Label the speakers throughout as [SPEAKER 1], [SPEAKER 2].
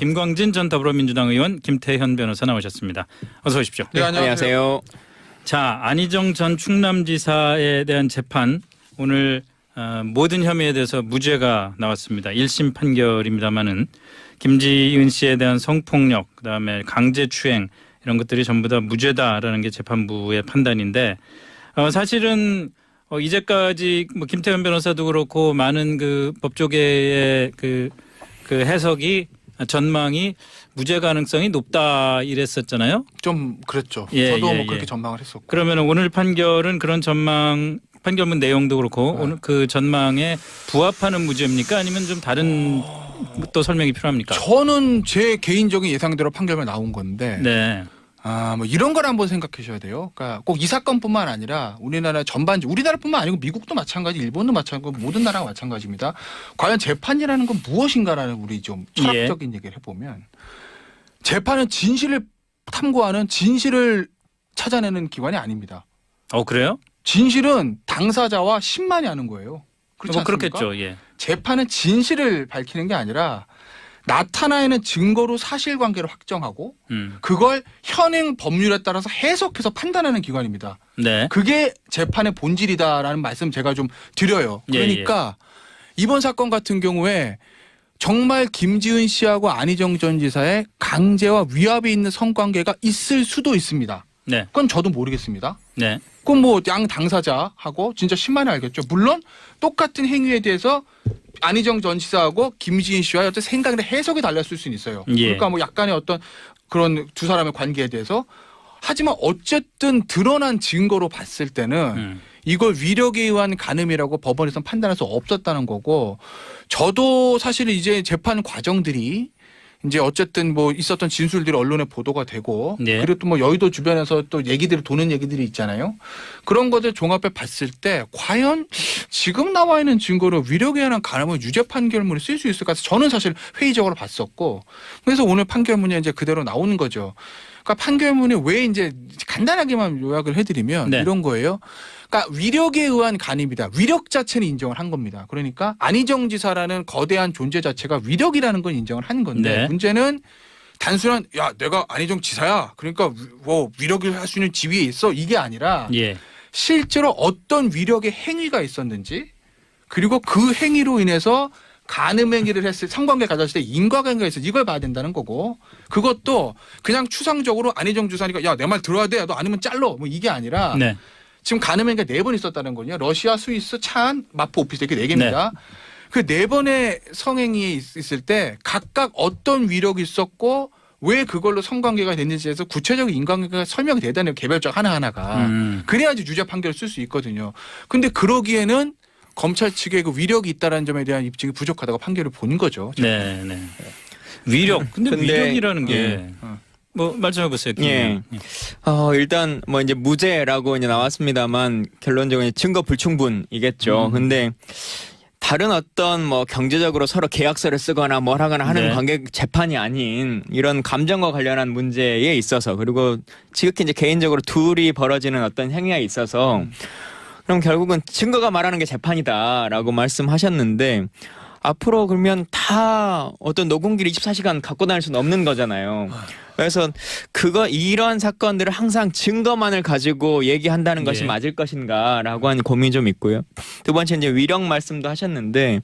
[SPEAKER 1] 김광진 전 더불어민주당 의원, 김태현 변호사 나오셨습니다. 어서 오십시오.
[SPEAKER 2] 네, 안녕하세요.
[SPEAKER 1] 자, 안희정 전 충남지사에 대한 재판 오늘 모든 혐의에 대해서 무죄가 나왔습니다. 1심 판결입니다마는 김지은 씨에 대한 성폭력, 그다음에 강제추행 이런 것들이 전부 다 무죄다라는 게 재판부의 판단인데 사실은 이제까지 뭐 김태현 변호사도 그렇고 많은 그 법조계의 그 해석이 전망이 무죄 가능성이 높다 이랬었잖아요.
[SPEAKER 2] 좀 그랬죠.
[SPEAKER 1] 예,
[SPEAKER 2] 저도
[SPEAKER 1] 예,
[SPEAKER 2] 뭐 그렇게
[SPEAKER 1] 예.
[SPEAKER 2] 전망을 했었고.
[SPEAKER 1] 그러면 오늘 판결은 그런 전망 판결문 내용도 그렇고 오늘 그 전망에 부합하는 무죄입니까? 아니면 좀 다른 또 설명이 필요합니까?
[SPEAKER 2] 저는 제 개인적인 예상대로 판결만 나온 건데
[SPEAKER 1] 네.
[SPEAKER 2] 뭐 이런 걸 한번 생각하셔야 돼요. 그러니까 꼭 이 사건뿐만 아니라 우리나라 전반적 우리나라뿐만 아니고 미국도 마찬가지, 일본도 마찬가지고 모든 나라가 마찬가지입니다. 과연 재판이라는 건 무엇인가라는 우리 좀 철학적인 얘기를 해보면 재판은 진실을 탐구하는 진실을 찾아내는 기관이 아닙니다.
[SPEAKER 1] 그래요?
[SPEAKER 2] 진실은 당사자와 신만이 하는 거예요. 그렇지 않습니까?
[SPEAKER 1] 그렇겠죠. 예.
[SPEAKER 2] 재판은 진실을 밝히는 게 아니라 나타나 있는 증거로 사실관계를 확정하고 그걸 현행 법률에 따라서 해석해서 판단하는 기관입니다.
[SPEAKER 1] 네.
[SPEAKER 2] 그게 재판의 본질이다라는 말씀 제가 좀 드려요. 그러니까 이번 사건 같은 경우에 정말 김지은 씨하고 안희정 전 지사의 강제와 위압이 있는 성관계가 있을 수도 있습니다.
[SPEAKER 1] 네.
[SPEAKER 2] 그건 저도 모르겠습니다.
[SPEAKER 1] 네.
[SPEAKER 2] 그건 뭐 양 당사자하고 진짜 신만이 알겠죠. 물론 똑같은 행위에 대해서 안희정 전 지사하고 김지은 씨와의 어떤 생각이나 해석이 달랐을 수는 있어요.
[SPEAKER 1] 예.
[SPEAKER 2] 그러니까 뭐 약간의 어떤 그런 두 사람의 관계에 대해서 하지만 어쨌든 드러난 증거로 봤을 때는 이걸 위력에 의한 간음이라고 법원에서는 판단할 수 없었다는 거고 저도 사실 이제 재판 과정들이 이제 어쨌든 뭐 있었던 진술들이 언론에 보도가 되고 그리고 또 뭐 여의도 주변에서 또 얘기들이 도는 얘기들이 있잖아요. 그런 것들 종합해 봤을 때 과연 지금 나와 있는 증거로 위력에 의한 간음을 유죄 판결문을 쓸 수 있을까 해서 저는 사실 회의적으로 봤었고 그래서 오늘 판결문이 이제 그대로 나오는 거죠. 그러니까 판결문이 왜 이제 간단하게만 요약을 해드리면 이런 거예요. 그러니까 위력에 의한 간입니다. 위력 자체는 인정을 한 겁니다. 그러니까 안희정 지사라는 거대한 존재 자체가 위력이라는 건 인정을 한 건데 문제는 단순한 야 내가 안희정 지사야 그러니까 뭐 위력을 할 수 있는 지위에 있어 이게 아니라 실제로 어떤 위력의 행위가 있었는지 그리고 그 행위로 인해서 간음 행위를 했을 성관계 가졌을 때 인과관계가 있어 이걸 봐야 된다는 거고 그것도 그냥 추상적으로 안희정 지사니까 야 내 말 들어야 돼 너 아니면 잘러 뭐 이게 아니라 지금 간음 행위가 4번 있었다는 거냐 러시아, 스위스, 차안, 마포, 오피스 이렇게 4개입니다. 그 4번의 성행위에 있을 때 각각 어떤 위력이 있었고 왜 그걸로 성관계가 됐는지에서 구체적인 인과관계가 설명이 되다는 개별적 하나하나가 그래야지 유죄 판결을 쓸 수 있거든요. 근데 그러기에는 검찰 측에 그 위력이 있다는 점에 대한 입증이 부족하다고 판결을 본 거죠.
[SPEAKER 1] 네. 위력. 근데 위력이라는 게 뭐 말씀해 보세요.
[SPEAKER 3] 일단 뭐 이제 무죄라고 이제 나왔습니다만 결론적으로 증거 불충분이겠죠. 근데 다른 어떤 뭐 경제적으로 서로 계약서를 쓰거나 뭘 하거나 하는 관계 재판이 아닌 이런 감정과 관련한 문제에 있어서 그리고 지극히 이제 개인적으로 둘이 벌어지는 어떤 행위에 있어서 그럼 결국은 증거가 말하는 게 재판이다라고 말씀하셨는데 앞으로 그러면 다 어떤 녹음기를 24시간 갖고 다닐 수는 없는 거잖아요. 그래서 이러한 사건들을 항상 증거만을 가지고 얘기한다는 것이 맞을 것인가라고 하는 고민이 좀 있고요. 두 번째 이제 위력 말씀도 하셨는데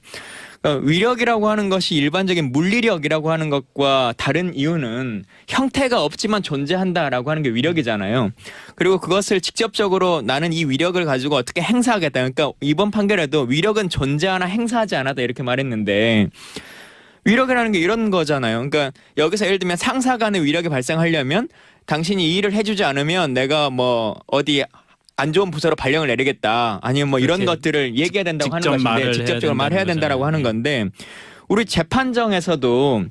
[SPEAKER 3] 그러니까 위력이라고 하는 것이 일반적인 물리력이라고 하는 것과 다른 이유는 형태가 없지만 존재한다라고 하는 게 위력이잖아요. 그리고 그것을 직접적으로 나는 이 위력을 가지고 어떻게 행사하겠다. 그러니까 이번 판결에도 위력은 존재하나 행사하지 않았다 이렇게 말했는데 위력이라는 게 이런 거잖아요. 그러니까 여기서 예를 들면 상사 간의 위력이 발생하려면 당신이 이 일을 해주지 않으면 내가 뭐 어디 안 좋은 부서로 발령을 내리겠다. 아니면 뭐 이런 것들을 얘기해야 된다고 하는 것인데 직접적으로 말해야 된다라고 하는 건데 우리 재판정에서도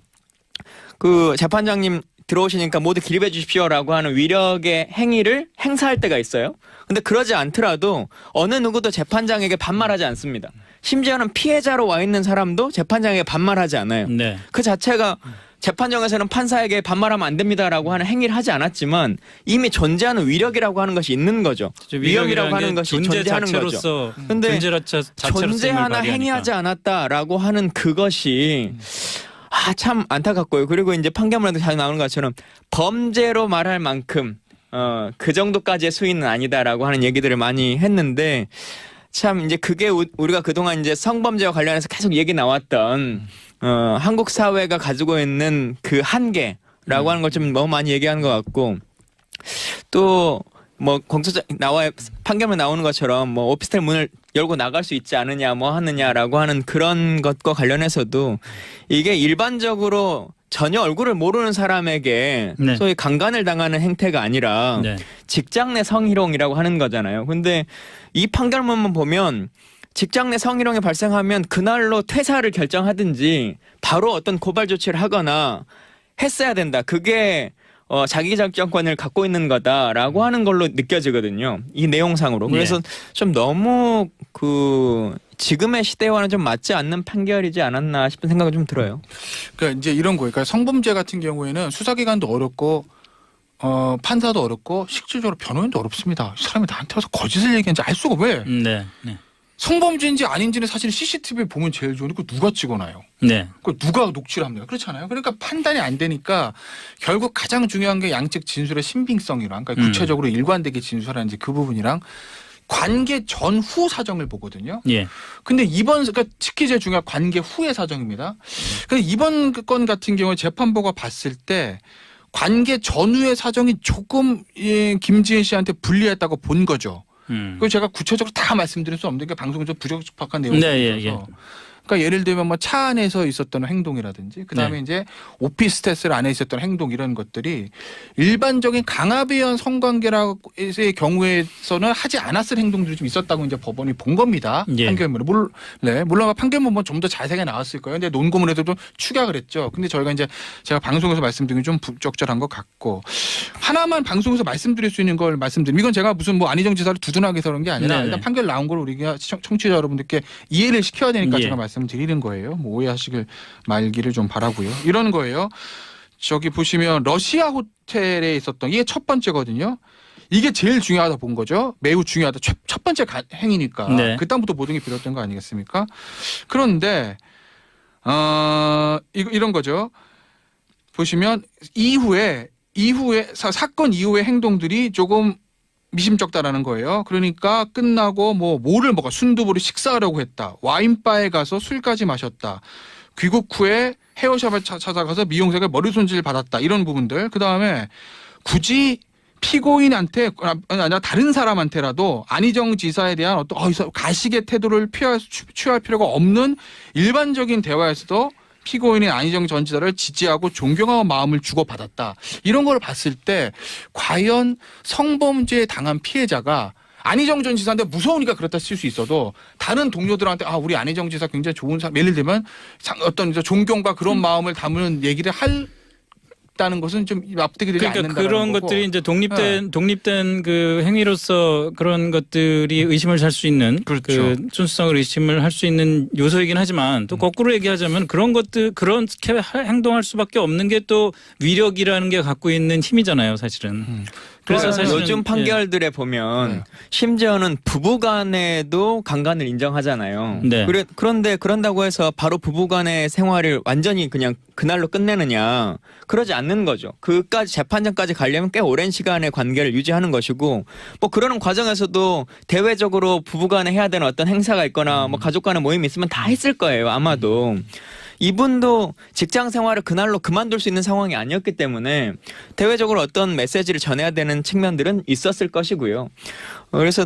[SPEAKER 3] 그 재판장님 들어오시니까 모두 기립해 주십시오라고 하는 위력의 행위를 행사할 때가 있어요. 근데 그러지 않더라도 어느 누구도 재판장에게 반말하지 않습니다. 심지어는 피해자로 와 있는 사람도 재판장에게 반말하지 않아요. 그 자체가 재판정에서는 판사에게 반말하면 안 됩니다라고 하는 행위를 하지 않았지만 이미 존재하는 위력이라고 하는 것이 있는 거죠. 위험이라고 하는 것이 존재하는 거죠. 그런데 존재하나 행위하지 않았다라고 하는 그것이 참 안타깝고요. 그리고 이제 판결문에도 잘 나오는 것처럼 범죄로 말할 만큼 그 정도까지의 수위는 아니다라고 하는 얘기들을 많이 했는데 참 이제 그게 우리가 그동안 이제 성범죄와 관련해서 계속 얘기 나왔던 한국 사회가 가지고 있는 그 한계라고 하는 걸 좀 너무 많이 얘기하는 것 같고 또 뭐 공소장 판결문 나오는 것처럼 뭐 오피스텔 문을 열고 나갈 수 있지 않느냐 뭐 하느냐라고 하는 그런 것과 관련해서도 이게 일반적으로 전혀 얼굴을 모르는 사람에게
[SPEAKER 1] 네.
[SPEAKER 3] 소위 강간을 당하는 행태가 아니라
[SPEAKER 1] 네.
[SPEAKER 3] 직장 내 성희롱이라고 하는 거잖아요. 근데 이 판결문만 보면 직장 내 성희롱이 발생하면 그날로 퇴사를 결정하든지 바로 어떤 고발 조치를 하거나 했어야 된다. 그게 자기결정권을 갖고 있는 거다라고 하는 걸로 느껴지거든요. 이 내용상으로. 그래서 좀 너무 지금의 시대와는 좀 맞지 않는 판결이지 않았나 싶은 생각이 좀 들어요.
[SPEAKER 2] 그러니까 이제 이런 거예요. 그러니까 성범죄 같은 경우에는 수사기관도 어렵고 판사도 어렵고 실질적으로 변호인도 어렵습니다. 이 사람이 나한테 와서 거짓을 얘기하는지 알 수가 왜?
[SPEAKER 1] 네. 네.
[SPEAKER 2] 성범죄인지 아닌지는 사실 CCTV 보면 제일 좋은데 그거 누가 찍어놔요?
[SPEAKER 1] 네.
[SPEAKER 2] 그걸 누가 녹취를 합니까? 그렇잖아요. 그러니까 판단이 안 되니까 결국 가장 중요한 게 양측 진술의 신빙성이랑 그러니까 구체적으로 일관되게 진술하는지 그 부분이랑 관계 전후 사정을 보거든요.
[SPEAKER 1] 예.
[SPEAKER 2] 근데 그러니까 특히 제일 중요한 관계 후의 사정입니다. 근데 이번 건 같은 경우에 재판부가 봤을 때 관계 전후의 사정이 조금 김지은 씨한테 불리했다고 본 거죠. 그리고 제가 구체적으로 다 말씀드릴 수 없는 게 방송에서 부적합한 내용이 있어서. 그러니까 예를 들면 뭐 차 안에서 있었던 행동이라든지 그다음에
[SPEAKER 1] 네.
[SPEAKER 2] 이제 오피스텔 안에 있었던 행동 이런 것들이 일반적인 강압에 의한 성관계의 경우에서는 하지 않았을 행동들이 좀 있었다고 이제 법원이 본 겁니다.
[SPEAKER 1] 예.
[SPEAKER 2] 판결문에. 물론 판결문은 좀 더 자세하게 나왔을 거예요. 근데 논고문에도 좀 축약을 했죠. 근데 저희가 이제 제가 방송에서 말씀드린 게 좀 부적절한 것 같고 하나만 방송에서 말씀드릴 수 있는 걸 말씀드리면 이건 제가 무슨 뭐 안희정 지사를 두둔하게 해서 그런 게 아니라
[SPEAKER 1] 네네.
[SPEAKER 2] 일단 판결 나온 걸 우리가 청취자 여러분들께 이해를 시켜야 되니까
[SPEAKER 1] 예.
[SPEAKER 2] 제가 말씀드리는 거예요. 뭐 오해하시길 말기를 좀 바라고요. 이런 거예요. 저기 보시면 러시아 호텔에 있었던 이게 첫 번째거든요. 이게 제일 중요하다 본 거죠. 매우 중요하다. 첫 번째 행위니까.
[SPEAKER 1] 네.
[SPEAKER 2] 그다음부터 모든 게 비롯된 거 아니겠습니까? 그런데 이런 거죠. 보시면 이후에 사건 이후의 행동들이 조금 미심쩍다라는 거예요. 그러니까 끝나고 뭐를 먹어 순두부를 식사하려고 했다. 와인바에 가서 술까지 마셨다. 귀국 후에 헤어샵을 찾아가서 미용사가 머리 손질 받았다. 이런 부분들. 그다음에 굳이 피고인한테 아니라 다른 사람한테라도 안희정 지사에 대한 어떤 가식의 태도를 취할 필요가 없는 일반적인 대화에서도 피고인인 안희정 전 지사를 지지하고 존경하는 마음을 주고받았다. 이런 걸 봤을 때 과연 성범죄에 당한 피해자가 안희정 전 지사한테 무서우니까 그렇다 칠 수 있어도 다른 동료들한테 우리 안희정 지사 굉장히 좋은 사람 예를 들면 어떤 존경과 그런 마음을 담는 얘기를 했다는 것은 좀 납득이 되지
[SPEAKER 1] 그러니까
[SPEAKER 2] 않는다는
[SPEAKER 1] 그런
[SPEAKER 2] 거고.
[SPEAKER 1] 것들이 이제 독립된 그 행위로서 그런 것들이 의심을 살 수 있는
[SPEAKER 2] 그렇죠.
[SPEAKER 1] 그 순수성을 의심을 할 수 있는 요소이긴 하지만 또 거꾸로 얘기하자면 그런 그렇게 행동할 수밖에 없는 게 또 위력이라는 게 갖고 있는 힘이잖아요, 사실은. 그래서 사실은
[SPEAKER 3] 요즘 판결들에 보면 심지어는 부부간에도 강간을 인정하잖아요.
[SPEAKER 1] 네.
[SPEAKER 3] 그런데 그런다고 해서 바로 부부간의 생활을 완전히 그냥 그날로 끝내느냐 그러지 않는 거죠. 그까지 재판장까지 가려면 꽤 오랜 시간의 관계를 유지하는 것이고 뭐 그러는 과정에서도 대외적으로 부부간에 해야 되는 어떤 행사가 있거나 뭐 가족 간의 모임이 있으면 다 했을 거예요. 아마도. 이분도 직장 생활을 그날로 그만둘 수 있는 상황이 아니었기 때문에 대외적으로 어떤 메시지를 전해야 되는 측면들은 있었을 것이고요. 그래서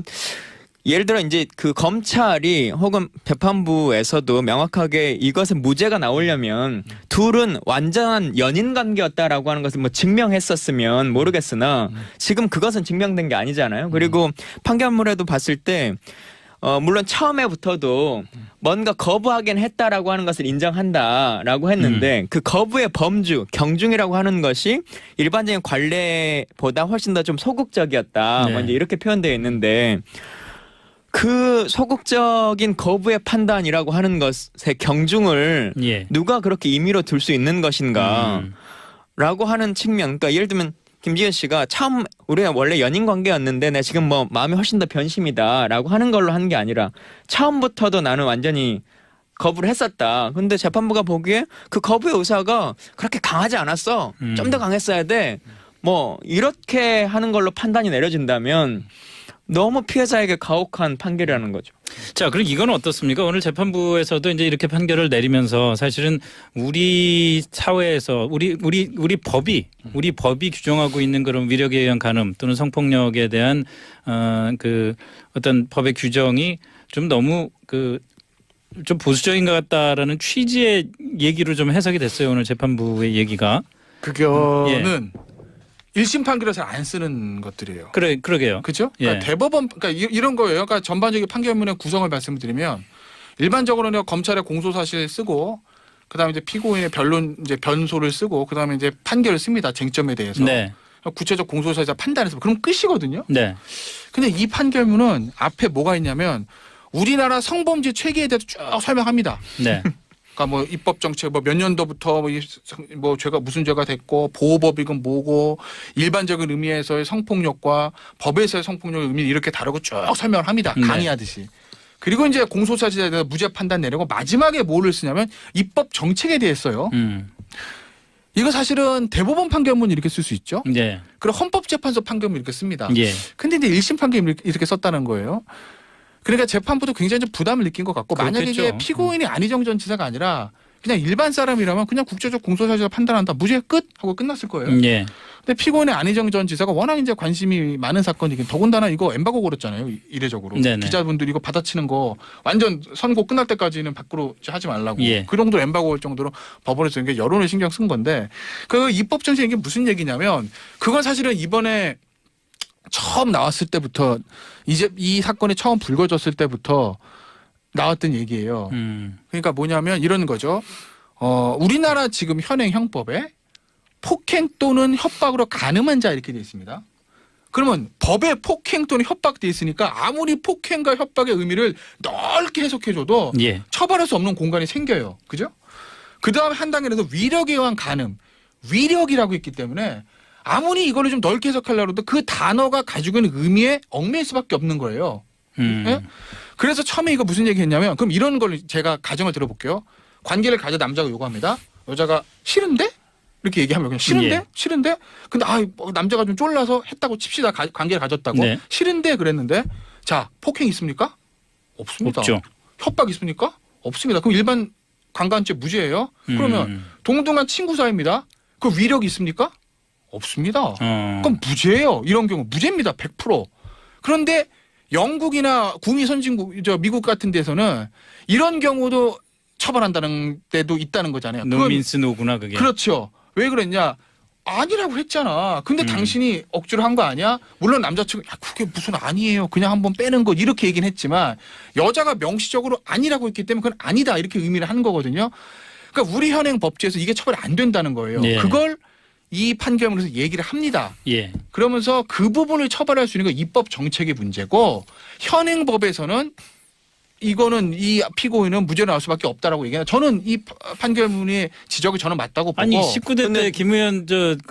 [SPEAKER 3] 예를 들어 이제 그 검찰이 혹은 재판부에서도 명확하게 이것은 무죄가 나오려면 둘은 완전한 연인 관계였다라고 하는 것을 뭐 증명했었으면 모르겠으나 지금 그것은 증명된 게 아니잖아요. 그리고 판결문에도 봤을 때 물론 처음에부터도 뭔가 거부하긴 했다라고 하는 것을 인정한다라고 했는데 그 거부의 범주, 경중이라고 하는 것이 일반적인 관례보다 훨씬 더 좀 소극적이었다.
[SPEAKER 1] 네.
[SPEAKER 3] 뭐 이제 이렇게 표현되어 있는데 그 소극적인 거부의 판단이라고 하는 것의 경중을
[SPEAKER 1] 예.
[SPEAKER 3] 누가 그렇게 임의로 둘 수 있는 것인가 라고 하는 측면. 그러니까 예를 들면 김지은 씨가 처음 우리가 원래 연인 관계였는데 내가 지금 뭐 마음이 훨씬 더 변심이다라고 하는 걸로 하는 게 아니라 처음부터도 나는 완전히 거부를 했었다. 근데 재판부가 보기에 그 거부의 의사가 그렇게 강하지 않았어. 좀 더 강했어야 돼. 뭐 이렇게 하는 걸로 판단이 내려진다면 너무 피해자에게 가혹한 판결이라는 거죠.
[SPEAKER 1] 자, 그럼 이건 어떻습니까? 오늘 재판부에서도 이제 이렇게 판결을 내리면서 사실은 우리 사회에서 우리 법이 규정하고 있는 그런 위력에 의한 간음 또는 성폭력에 대한 그 어떤 법의 규정이 좀 너무 좀 보수적인 것 같다라는 취지의 얘기로 좀 해석이 됐어요. 오늘 재판부의 얘기가.
[SPEAKER 2] 그거는 1심 판결에서 안 쓰는 것들이에요.
[SPEAKER 1] 그러게요.
[SPEAKER 2] 그렇죠? 그러니까
[SPEAKER 1] 예.
[SPEAKER 2] 대법원 그러니까 이런 거예요. 그러니까 전반적인 판결문의 구성을 말씀드리면 일반적으로는 검찰의 공소 사실 쓰고 그다음에 이제 피고인의 변론 이제 변소를 쓰고 그다음에 이제 판결을 씁니다. 쟁점에 대해서.
[SPEAKER 1] 네.
[SPEAKER 2] 구체적 공소 사실을 판단해서 그럼 끝이거든요.
[SPEAKER 1] 네.
[SPEAKER 2] 근데 이 판결문은 앞에 뭐가 있냐면 우리나라 성범죄 체계에 대해서 쭉 설명합니다.
[SPEAKER 1] 네.
[SPEAKER 2] 그러니까 뭐 입법 정책 뭐 몇 년도부터 뭐 죄가 무슨 죄가 됐고 보호법이건 뭐고 일반적인 의미에서의 성폭력과 법에서의 성폭력의 의미를 이렇게 다루고 쭉 설명을 합니다.
[SPEAKER 1] 네.
[SPEAKER 2] 강의하듯이. 그리고 이제 공소사실에 대해서 무죄 판단 내리고 마지막에 뭐를 쓰냐면 입법 정책에 대해서 써요. 이거 사실은 대법원 판결문 이렇게 쓸 수 있죠.
[SPEAKER 1] 네.
[SPEAKER 2] 그리고 헌법재판소 판결문 이렇게 씁니다.
[SPEAKER 1] 예.
[SPEAKER 2] 근데 이제 1심 판결문 이렇게 썼다는 거예요. 그러니까 재판부도 굉장히 좀 부담을 느낀 것 같고 만약에 이게
[SPEAKER 1] 그렇겠죠.
[SPEAKER 2] 피고인이 안희정 전 지사가 아니라 그냥 일반 사람이라면 그냥 국제적 공소사실을 판단한다. 무죄 끝 하고 끝났을 거예요.
[SPEAKER 1] 예.
[SPEAKER 2] 근데 피고인의 안희정 전 지사가 워낙 이제 관심이 많은 사건이긴 더군다나 이거 엠바고 걸었잖아요. 이례적으로.
[SPEAKER 1] 네네.
[SPEAKER 2] 기자분들이 이거 받아치는 거 완전 선고 끝날 때까지는 밖으로 하지 말라고.
[SPEAKER 1] 예.
[SPEAKER 2] 그 정도로 엠바고 걸 정도로 법원에서 이게 여론을 신경 쓴 건데 그 입법 정책 이게 무슨 얘기냐면 그건 사실은 이번에 처음 나왔을 때부터 이제 이 사건이 처음 불거졌을 때부터 나왔던 얘기예요. 그러니까 뭐냐면 이런 거죠. 우리나라 지금 현행 형법에 폭행 또는 협박으로 간음한 자 이렇게 돼 있습니다. 그러면 법에 폭행 또는 협박돼 있으니까 아무리 폭행과 협박의 의미를 넓게 해석해줘도
[SPEAKER 1] 예.
[SPEAKER 2] 처벌할 수 없는 공간이 생겨요. 그죠? 그 다음에 한 단계에서 위력에 의한 간음, 위력이라고 있기 때문에 아무리 이거를 좀 넓게 해석하려고 해도 그 단어가 가지고 있는 의미에 얽매일 수밖에 없는 거예요. 예? 그래서 처음에 이거 무슨 얘기 했냐면 그럼 이런 걸 제가 가정을 들어볼게요. 관계를 가져 남자가 요구합니다. 여자가 싫은데? 이렇게 얘기하면 그냥 싫은데?
[SPEAKER 1] 예.
[SPEAKER 2] 싫은데? 근데 남자가 좀 쫄라서 했다고 칩시다. 관계를 가졌다고.
[SPEAKER 1] 네.
[SPEAKER 2] 싫은데 그랬는데 자 폭행 있습니까? 없습니다.
[SPEAKER 1] 없죠.
[SPEAKER 2] 협박 있습니까? 없습니다. 그럼 일반 강간죄 무죄예요. 그러면 동등한 친구 사이입니다. 그 위력이 있습니까? 없습니다. 그럼 무죄예요. 이런 경우 무죄입니다. 100%. 그런데 영국이나 구미 선진국, 미국 같은 데서는 이런 경우도 처벌한다는 데도 있다는 거잖아요.
[SPEAKER 1] 노민스 노구나 그게.
[SPEAKER 2] 그렇죠. 왜 그랬냐? 아니라고 했잖아. 근데 당신이 억지로 한 거 아니야? 물론 남자 측은 야, 그게 무슨 아니에요. 그냥 한번 빼는 거 이렇게 얘기는 했지만 여자가 명시적으로 아니라고 했기 때문에 그건 아니다 이렇게 의미를 하는 거거든요. 그러니까 우리 현행 법제에서 이게 처벌이 안 된다는 거예요.
[SPEAKER 1] 예.
[SPEAKER 2] 그걸 이 판결문에서 얘기를 합니다.
[SPEAKER 1] 예.
[SPEAKER 2] 그러면서 그 부분을 처벌할 수 있는 건 입법 정책의 문제고 현행 법에서는 이거는 이 피고인은 무죄로 나올 수밖에 없다라고 얘기해요. 저는 이 판결문의 지적이 저는 맞다고 보고.
[SPEAKER 1] 아니 19대 때 김 의원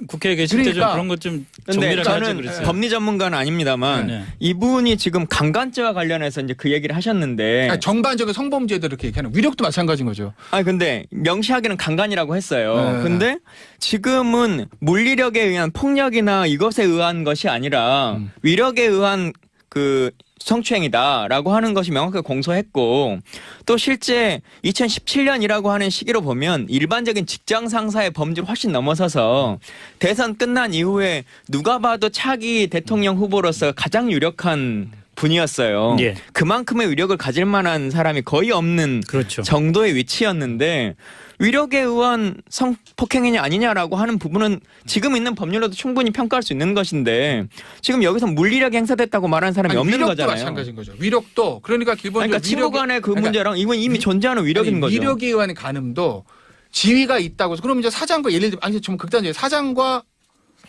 [SPEAKER 1] 국회에 계실 때 좀
[SPEAKER 2] 그러니까.
[SPEAKER 1] 그런 것 좀
[SPEAKER 3] 근데
[SPEAKER 1] 정리를 하지
[SPEAKER 3] 저는
[SPEAKER 1] 그랬어요.
[SPEAKER 3] 법리 전문가는 아닙니다만
[SPEAKER 1] 네.
[SPEAKER 3] 이분이 지금 강간죄와 관련해서 이제 그 얘기를 하셨는데
[SPEAKER 2] 아니, 전반적인 성범죄들 이렇게 얘기하는 위력도 마찬가지인 거죠.
[SPEAKER 3] 근데 명시하게는 강간이라고 했어요.
[SPEAKER 2] 네.
[SPEAKER 3] 근데 지금은 물리력에 의한 폭력이나 이것에 의한 것이 아니라 위력에 의한 그 성추행이다라고 하는 것이 명확하게 공소했고 또 실제 2017년이라고 하는 시기로 보면 일반적인 직장 상사의 범죄를 훨씬 넘어서서 대선 끝난 이후에 누가 봐도 차기 대통령 후보로서 가장 유력한 분이었어요.
[SPEAKER 1] 예.
[SPEAKER 3] 그만큼의 위력을 가질 만한 사람이 거의 없는
[SPEAKER 1] 그렇죠.
[SPEAKER 3] 정도의 위치였는데 위력에 의한 성폭행이냐 아니냐라고 하는 부분은 지금 있는 법률로도 충분히 평가할 수 있는 것인데 지금 여기서 물리력이 행사됐다고 말하는 사람이 없는
[SPEAKER 2] 위력도
[SPEAKER 3] 거잖아요.
[SPEAKER 2] 마찬가지인 거죠. 위력도 그러니까 기본적으로
[SPEAKER 3] 그러니까 친구 간의 그 문제랑 이건 이미 존재하는 위력인 거죠.
[SPEAKER 2] 위력에 의한 간음도 지위가 있다고 해서 그럼 이제 사장과 예를 들면 아니 좀 극단적이에요. 사장과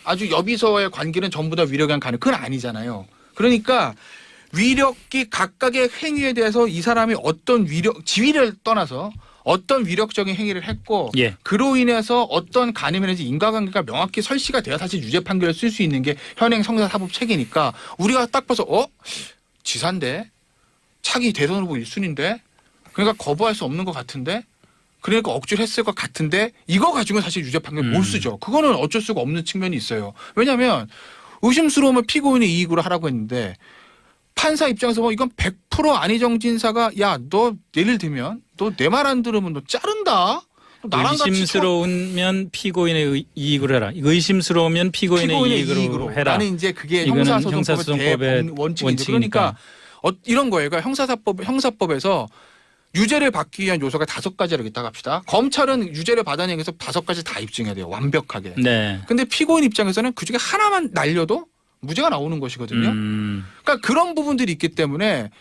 [SPEAKER 2] 아주 여비서의 관계는 전부 다 위력에 의한 간음 그건 아니잖아요. 그러니까 위력이 각각의 행위에 대해서 이 사람이 어떤 지위를 떠나서 어떤 위력적인 행위를 했고
[SPEAKER 1] 예.
[SPEAKER 2] 그로 인해서 어떤 간음이라든지 인과관계가 명확히 설치가 돼야 사실 유죄 판결을 쓸 수 있는 게 현행 형사사법 체계니까 우리가 딱 봐서 지사인데 차기 대선 후보 1순위인데 그러니까 거부할 수 없는 것 같은데 그러니까 억지로 했을 것 같은데 이거 가지고는 사실 유죄 판결 못 쓰죠. 그거는 어쩔 수가 없는 측면이 있어요. 왜냐하면 의심스러우면 피고인의 이익으로 하라고 했는데 판사 입장에서 뭐 이건 100% 안희정 사가 야 너 예를 들면 너 내 말 안 들으면 너 자른다. 나랑 같이
[SPEAKER 1] 의심스러우면 피고인의 이익으로 해라. 의심스러우면 피고인의 이익으로 해라.
[SPEAKER 2] 나는 이제 그게
[SPEAKER 1] 이거는
[SPEAKER 2] 형사소송법의 원칙이죠. 그러니까 이런 거예요. 그러니까 형사법에서 유죄를 받기 위한 요소가 5가지라고 있다고 합시다. 검찰은 유죄를 받아내기 위해서 5가지 다 입증해야 돼요. 완벽하게.
[SPEAKER 1] 네.
[SPEAKER 2] 근데 피고인 입장에서는 그중에 하나만 날려도 무죄가 나오는 것이거든요. 그러니까 그런 부분들이 있기 때문에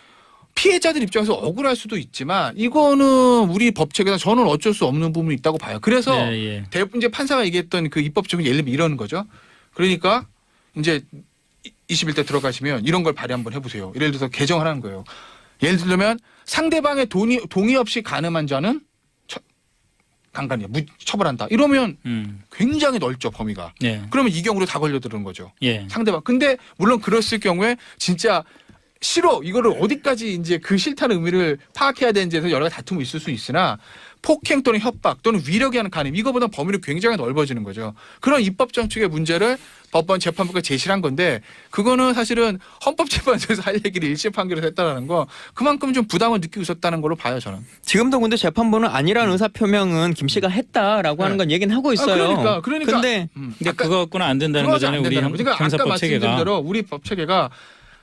[SPEAKER 2] 피해자들 입장에서 억울할 수도 있지만 이거는 우리 법 체계에서 저는 어쩔 수 없는 부분이 있다고 봐요. 그래서
[SPEAKER 1] 네, 예.
[SPEAKER 2] 이제 판사가 얘기했던 그 입법적인 예를 들면 이러는 거죠. 그러니까 이제 21대 들어가시면 이런 걸 발의 한번 해보세요. 예를 들어서 개정을 하는 거예요. 예를 들면 상대방의 동의 없이 간음한 자는 강간이야. 처벌한다. 이러면 굉장히 넓죠, 범위가.
[SPEAKER 1] 예.
[SPEAKER 2] 그러면 이 경우로 다 걸려드는 거죠.
[SPEAKER 1] 예.
[SPEAKER 2] 상대방. 근데 물론 그랬을 경우에 진짜 싫어. 이거를 어디까지 이제 그 싫다는 의미를 파악해야 되는지에서 여러 가지 다툼이 있을 수 있으나 폭행 또는 협박 또는 위력에 하는 간음 이거보다 범위는 굉장히 넓어지는 거죠. 그런 입법 정책의 문제를 법원 재판부가 제시를 한 건데 그거는 사실은 헌법재판소에서 할 얘기를 1심 판결에서 했다는 거 그만큼 좀 부담을 느끼고 있었다는 걸로 봐요 저는.
[SPEAKER 3] 지금도 근데 재판부는 아니라는 의사 표명은 김 씨가 했다라고 하는 건 얘기는 하고 있어요.
[SPEAKER 2] 그러니까.
[SPEAKER 3] 근데
[SPEAKER 1] 그거 갖고는 안 된다는 거잖아요. 우리
[SPEAKER 2] 그러니까 아까
[SPEAKER 1] 형사법
[SPEAKER 2] 말씀드린
[SPEAKER 1] 체계가.
[SPEAKER 2] 대로 우리 법 체계가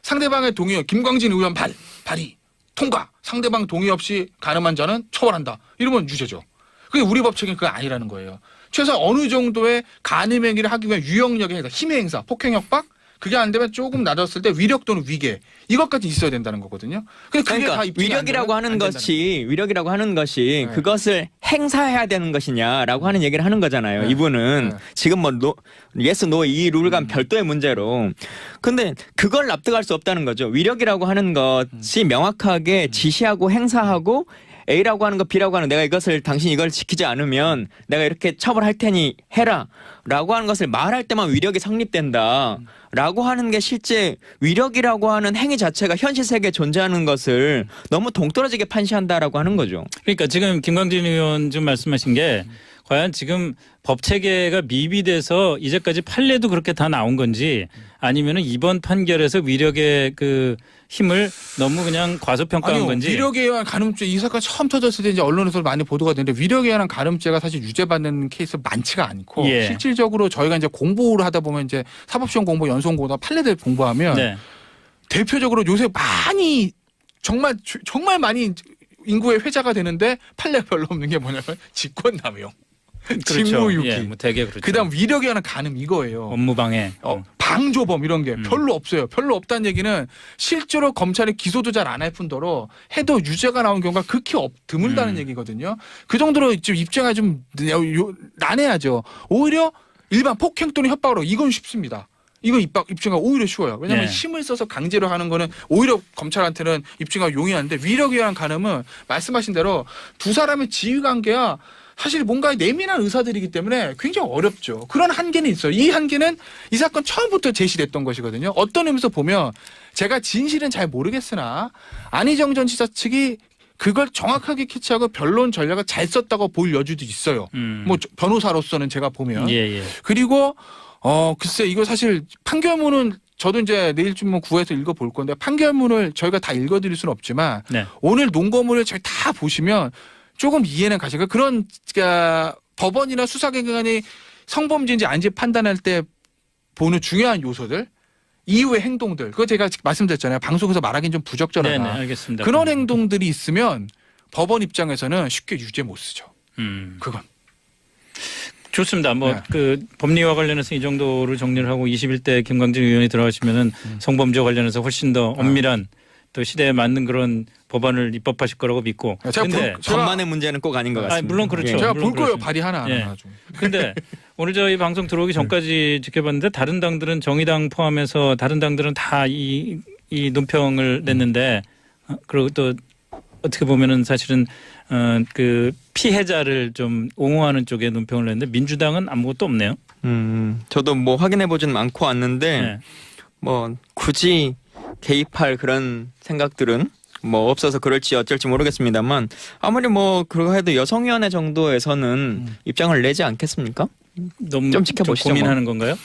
[SPEAKER 2] 상대방의 동의, 김광진 의원 발의 통과. 상대방 동의 없이 간음한 자는 처벌한다. 이러면 유죄죠. 그게 우리 법 체계는 그거 아니라는 거예요. 최소한 어느 정도의 간음 행위를 하기 위한 유형력의 행사, 힘의 행사, 폭행 협박 그게 안 되면 조금 낮았을 때 위력 또는 위계 이것까지 있어야 된다는 거거든요. 근데 그게
[SPEAKER 3] 그러니까
[SPEAKER 2] 다 입증이 안
[SPEAKER 3] 위력이라고
[SPEAKER 2] 되면
[SPEAKER 3] 하는
[SPEAKER 2] 안
[SPEAKER 3] 것이 위력이라고 하는 것이
[SPEAKER 2] 네.
[SPEAKER 3] 그것을 행사해야 되는 것이냐라고 하는 얘기를 하는 거잖아요.
[SPEAKER 2] 네.
[SPEAKER 3] 이분은
[SPEAKER 2] 네.
[SPEAKER 3] 지금 뭐 예스 노 이 룰과는 별도의 문제로. 근데 그걸 납득할 수 없다는 거죠. 위력이라고 하는 것이 명확하게 지시하고 행사하고 A라고 하는 거 B라고 하는 내가 이것을 당신 이걸 지키지 않으면 내가 이렇게 처벌할 테니 해라 라고 하는 것을 말할 때만 위력이 성립된다 라고 하는 게 실제 위력이라고 하는 행위 자체가 현실 세계에 존재하는 것을 너무 동떨어지게 판시한다라고 하는 거죠.
[SPEAKER 1] 그러니까 지금 김광진 의원 좀 말씀하신 게 과연 지금 법 체계가 미비돼서 이제까지 판례도 그렇게 다 나온 건지 아니면은 이번 판결에서 위력의 그 힘을 너무 그냥 과소평가한 건지.
[SPEAKER 2] 위력에 의한 간음죄 이 사건 처음 터졌을 때 이제 언론에서 많이 보도가 되는데 위력에 의한 간음죄가 사실 유죄받는 케이스 많지가 않고
[SPEAKER 1] 예.
[SPEAKER 2] 실질적으로 저희가 이제 공부를 하다 보면 이제 사법시험 공부, 연수원 공부, 판례들 공부하면
[SPEAKER 1] 네.
[SPEAKER 2] 대표적으로 요새 많이 정말 많이 인구의 회자가 되는데 판례가 별로 없는 게 뭐냐면 직권남용.
[SPEAKER 1] 그렇죠.
[SPEAKER 2] 직무유기.
[SPEAKER 1] 예, 뭐 되게 그렇죠.
[SPEAKER 2] 그다음 위력에 의한 간음 이거예요.
[SPEAKER 1] 업무방해.
[SPEAKER 2] 방조범 이런 게 별로 없어요. 별로 없다는 얘기는 실제로 검찰이 기소도 잘 안 할 뿐더러 해도 유죄가 나온 경우가 극히 드물다는 얘기거든요. 그 정도로 지금 입증이 좀 난해하죠. 오히려 일반 폭행 또는 협박으로 이건 쉽습니다. 이거 입증하기 오히려 쉬워요. 왜냐하면
[SPEAKER 1] 네.
[SPEAKER 2] 힘을 써서 강제로 하는 거는 오히려 검찰한테는 입증하기 용이한데 위력에 의한 간음은 말씀하신 대로 두 사람의 지휘관계야 사실 뭔가 예민한 의사들이기 때문에 굉장히 어렵죠. 그런 한계는 있어요. 이 한계는 이 사건 처음부터 제시됐던 것이거든요. 어떤 의미에서 보면 제가 진실은 잘 모르겠으나 안희정 전 지사 측이 그걸 정확하게 캐치하고 변론 전략을 잘 썼다고 볼 여지도 있어요. 뭐 변호사로서는 제가 보면.
[SPEAKER 1] 예, 예.
[SPEAKER 2] 그리고 글쎄 이거 사실 판결문은 저도 이제 내일쯤 뭐 구해서 읽어볼 건데 판결문을 저희가 다 읽어드릴 수는 없지만
[SPEAKER 1] 네.
[SPEAKER 2] 오늘 논거문을 저희 다 보시면 조금 이해는 가시고 그런 그러니까 법원이나 수사기관이 성범죄인지 아닌지 판단할 때 보는 중요한 요소들 이후의 행동들 그거 제가 말씀드렸잖아요. 방송에서 말하기는 좀 부적절하다.
[SPEAKER 1] 네, 알겠습니다.
[SPEAKER 2] 그런 행동들이 있으면 법원 입장에서는 쉽게 유죄 못 쓰죠. 그건.
[SPEAKER 1] 좋습니다. 뭐
[SPEAKER 2] 네.
[SPEAKER 1] 그 법리와 관련해서 이 정도를 정리를 하고 21대 김광진 의원이 들어가시면은 성범죄 관련해서 훨씬 더 엄밀한 또 시대에 맞는 그런 법안을 입법하실 거라고 믿고. 근데
[SPEAKER 3] 법만의 문제는 꼭 아닌 것 같습니다.
[SPEAKER 1] 물론 그렇죠.
[SPEAKER 2] 제가
[SPEAKER 1] 물론
[SPEAKER 2] 볼 거예요.
[SPEAKER 1] 그렇죠.
[SPEAKER 2] 발의 하나
[SPEAKER 1] 예.
[SPEAKER 2] 가지고.
[SPEAKER 1] 근데 오늘 저희 방송 들어오기 전까지 지켜봤는데 다른 당들은 정의당 포함해서 다른 당들은 다 이 논평을 냈는데 그리고 또 어떻게 보면은 사실은 그 피해자를 좀 옹호하는 쪽에 논평을 냈는데 민주당은 아무것도 없네요.
[SPEAKER 3] 저도 뭐 확인해 보진 않고 왔는데
[SPEAKER 1] 네.
[SPEAKER 3] 뭐 굳이 개입할 그런 생각들은 뭐 없어서 그럴지 어쩔지 모르겠습니다만 아무리 뭐 그러고 해도 여성위원회 정도에서는 입장을 내지 않겠습니까?
[SPEAKER 1] 너무
[SPEAKER 3] 좀 지켜보시죠,
[SPEAKER 1] 고민하는 건가요?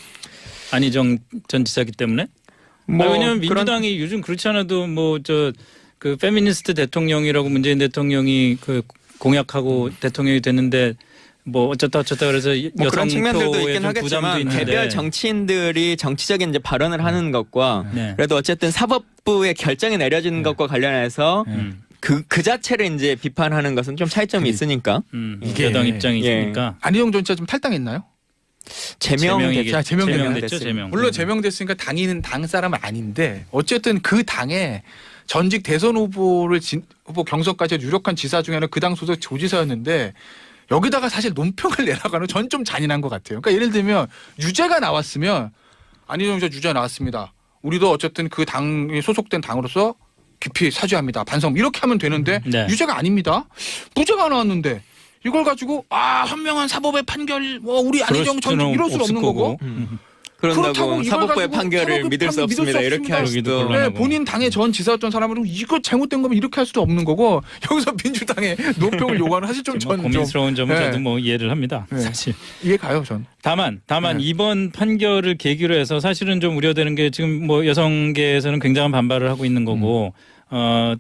[SPEAKER 1] 안희정 전 지사기 때문에?
[SPEAKER 3] 뭐
[SPEAKER 1] 왜냐하면
[SPEAKER 3] 그런-
[SPEAKER 1] 민주당이 요즘 그렇지 않아도 뭐 그 페미니스트 대통령이라고 문재인 대통령이 그 공약하고 대통령이 됐는데 뭐 어쩌다 그래서
[SPEAKER 3] 뭐 그런
[SPEAKER 1] 여성
[SPEAKER 3] 측면들도
[SPEAKER 1] 표에
[SPEAKER 3] 있긴
[SPEAKER 1] 좀 부담도
[SPEAKER 3] 하겠지만
[SPEAKER 1] 있는데
[SPEAKER 3] 개별 정치인들이 정치적인 이제 발언을 하는 것과
[SPEAKER 1] 네.
[SPEAKER 3] 그래도 어쨌든 사법부의 결정이 내려지는 것과 관련해서 그 자체를 이제 비판하는 것은 좀 차이점이 있으니까
[SPEAKER 2] 이게-
[SPEAKER 1] 여당 입장이
[SPEAKER 3] 예.
[SPEAKER 1] 있으니까
[SPEAKER 2] 안희정 전 지사 좀 탈당했나요?
[SPEAKER 1] 제명이겠죠.
[SPEAKER 2] 제명됐죠.
[SPEAKER 1] 제명.
[SPEAKER 2] 물론 제명됐으니까 당이는 당 사람은 아닌데 어쨌든 그 당에 전직 대선 후보 경선까지 유력한 지사 중에는 그 당 소속 조지사였는데 여기다가 사실 논평을 내라가는 전 좀 잔인한 것 같아요. 그러니까 예를 들면 유죄가 나왔으면 안희정 지사 유죄 나왔습니다. 우리도 어쨌든 그 당에 소속된 당으로서 깊이 사죄합니다. 반성 이렇게 하면 되는데
[SPEAKER 1] 네.
[SPEAKER 2] 유죄가 아닙니다. 무죄가 나왔는데 이걸 가지고 현명한 사법의 판결 우리 안희정 전 이럴 수는 없는 거고 그렇다고
[SPEAKER 3] 그런다고
[SPEAKER 2] 이걸
[SPEAKER 3] 사법부의
[SPEAKER 2] 가지고
[SPEAKER 3] 판결을
[SPEAKER 2] 사법부의
[SPEAKER 3] 믿을 수
[SPEAKER 2] 판결
[SPEAKER 3] 없습니다.
[SPEAKER 2] 믿을 수
[SPEAKER 3] 이렇게 할
[SPEAKER 1] 없습니다.
[SPEAKER 3] 수도
[SPEAKER 1] 여기도
[SPEAKER 2] 네, 본인 당의 전 지사였던 사람으로 이거 잘못된 거면 이렇게 할 수도 없는 거고 여기서 민주당의 논평을 요구하는 사실 좀
[SPEAKER 1] 뭐
[SPEAKER 2] 전
[SPEAKER 1] 고민스러운 점은
[SPEAKER 2] 네.
[SPEAKER 1] 저도 뭐 이해를 합니다.
[SPEAKER 2] 네.
[SPEAKER 1] 사실.
[SPEAKER 2] 이해 가요 전.
[SPEAKER 1] 다만
[SPEAKER 2] 네.
[SPEAKER 1] 이번 판결을 계기로 해서 사실은 좀 우려되는 게 지금 뭐 여성계에서는 굉장한 반발을 하고 있는 거고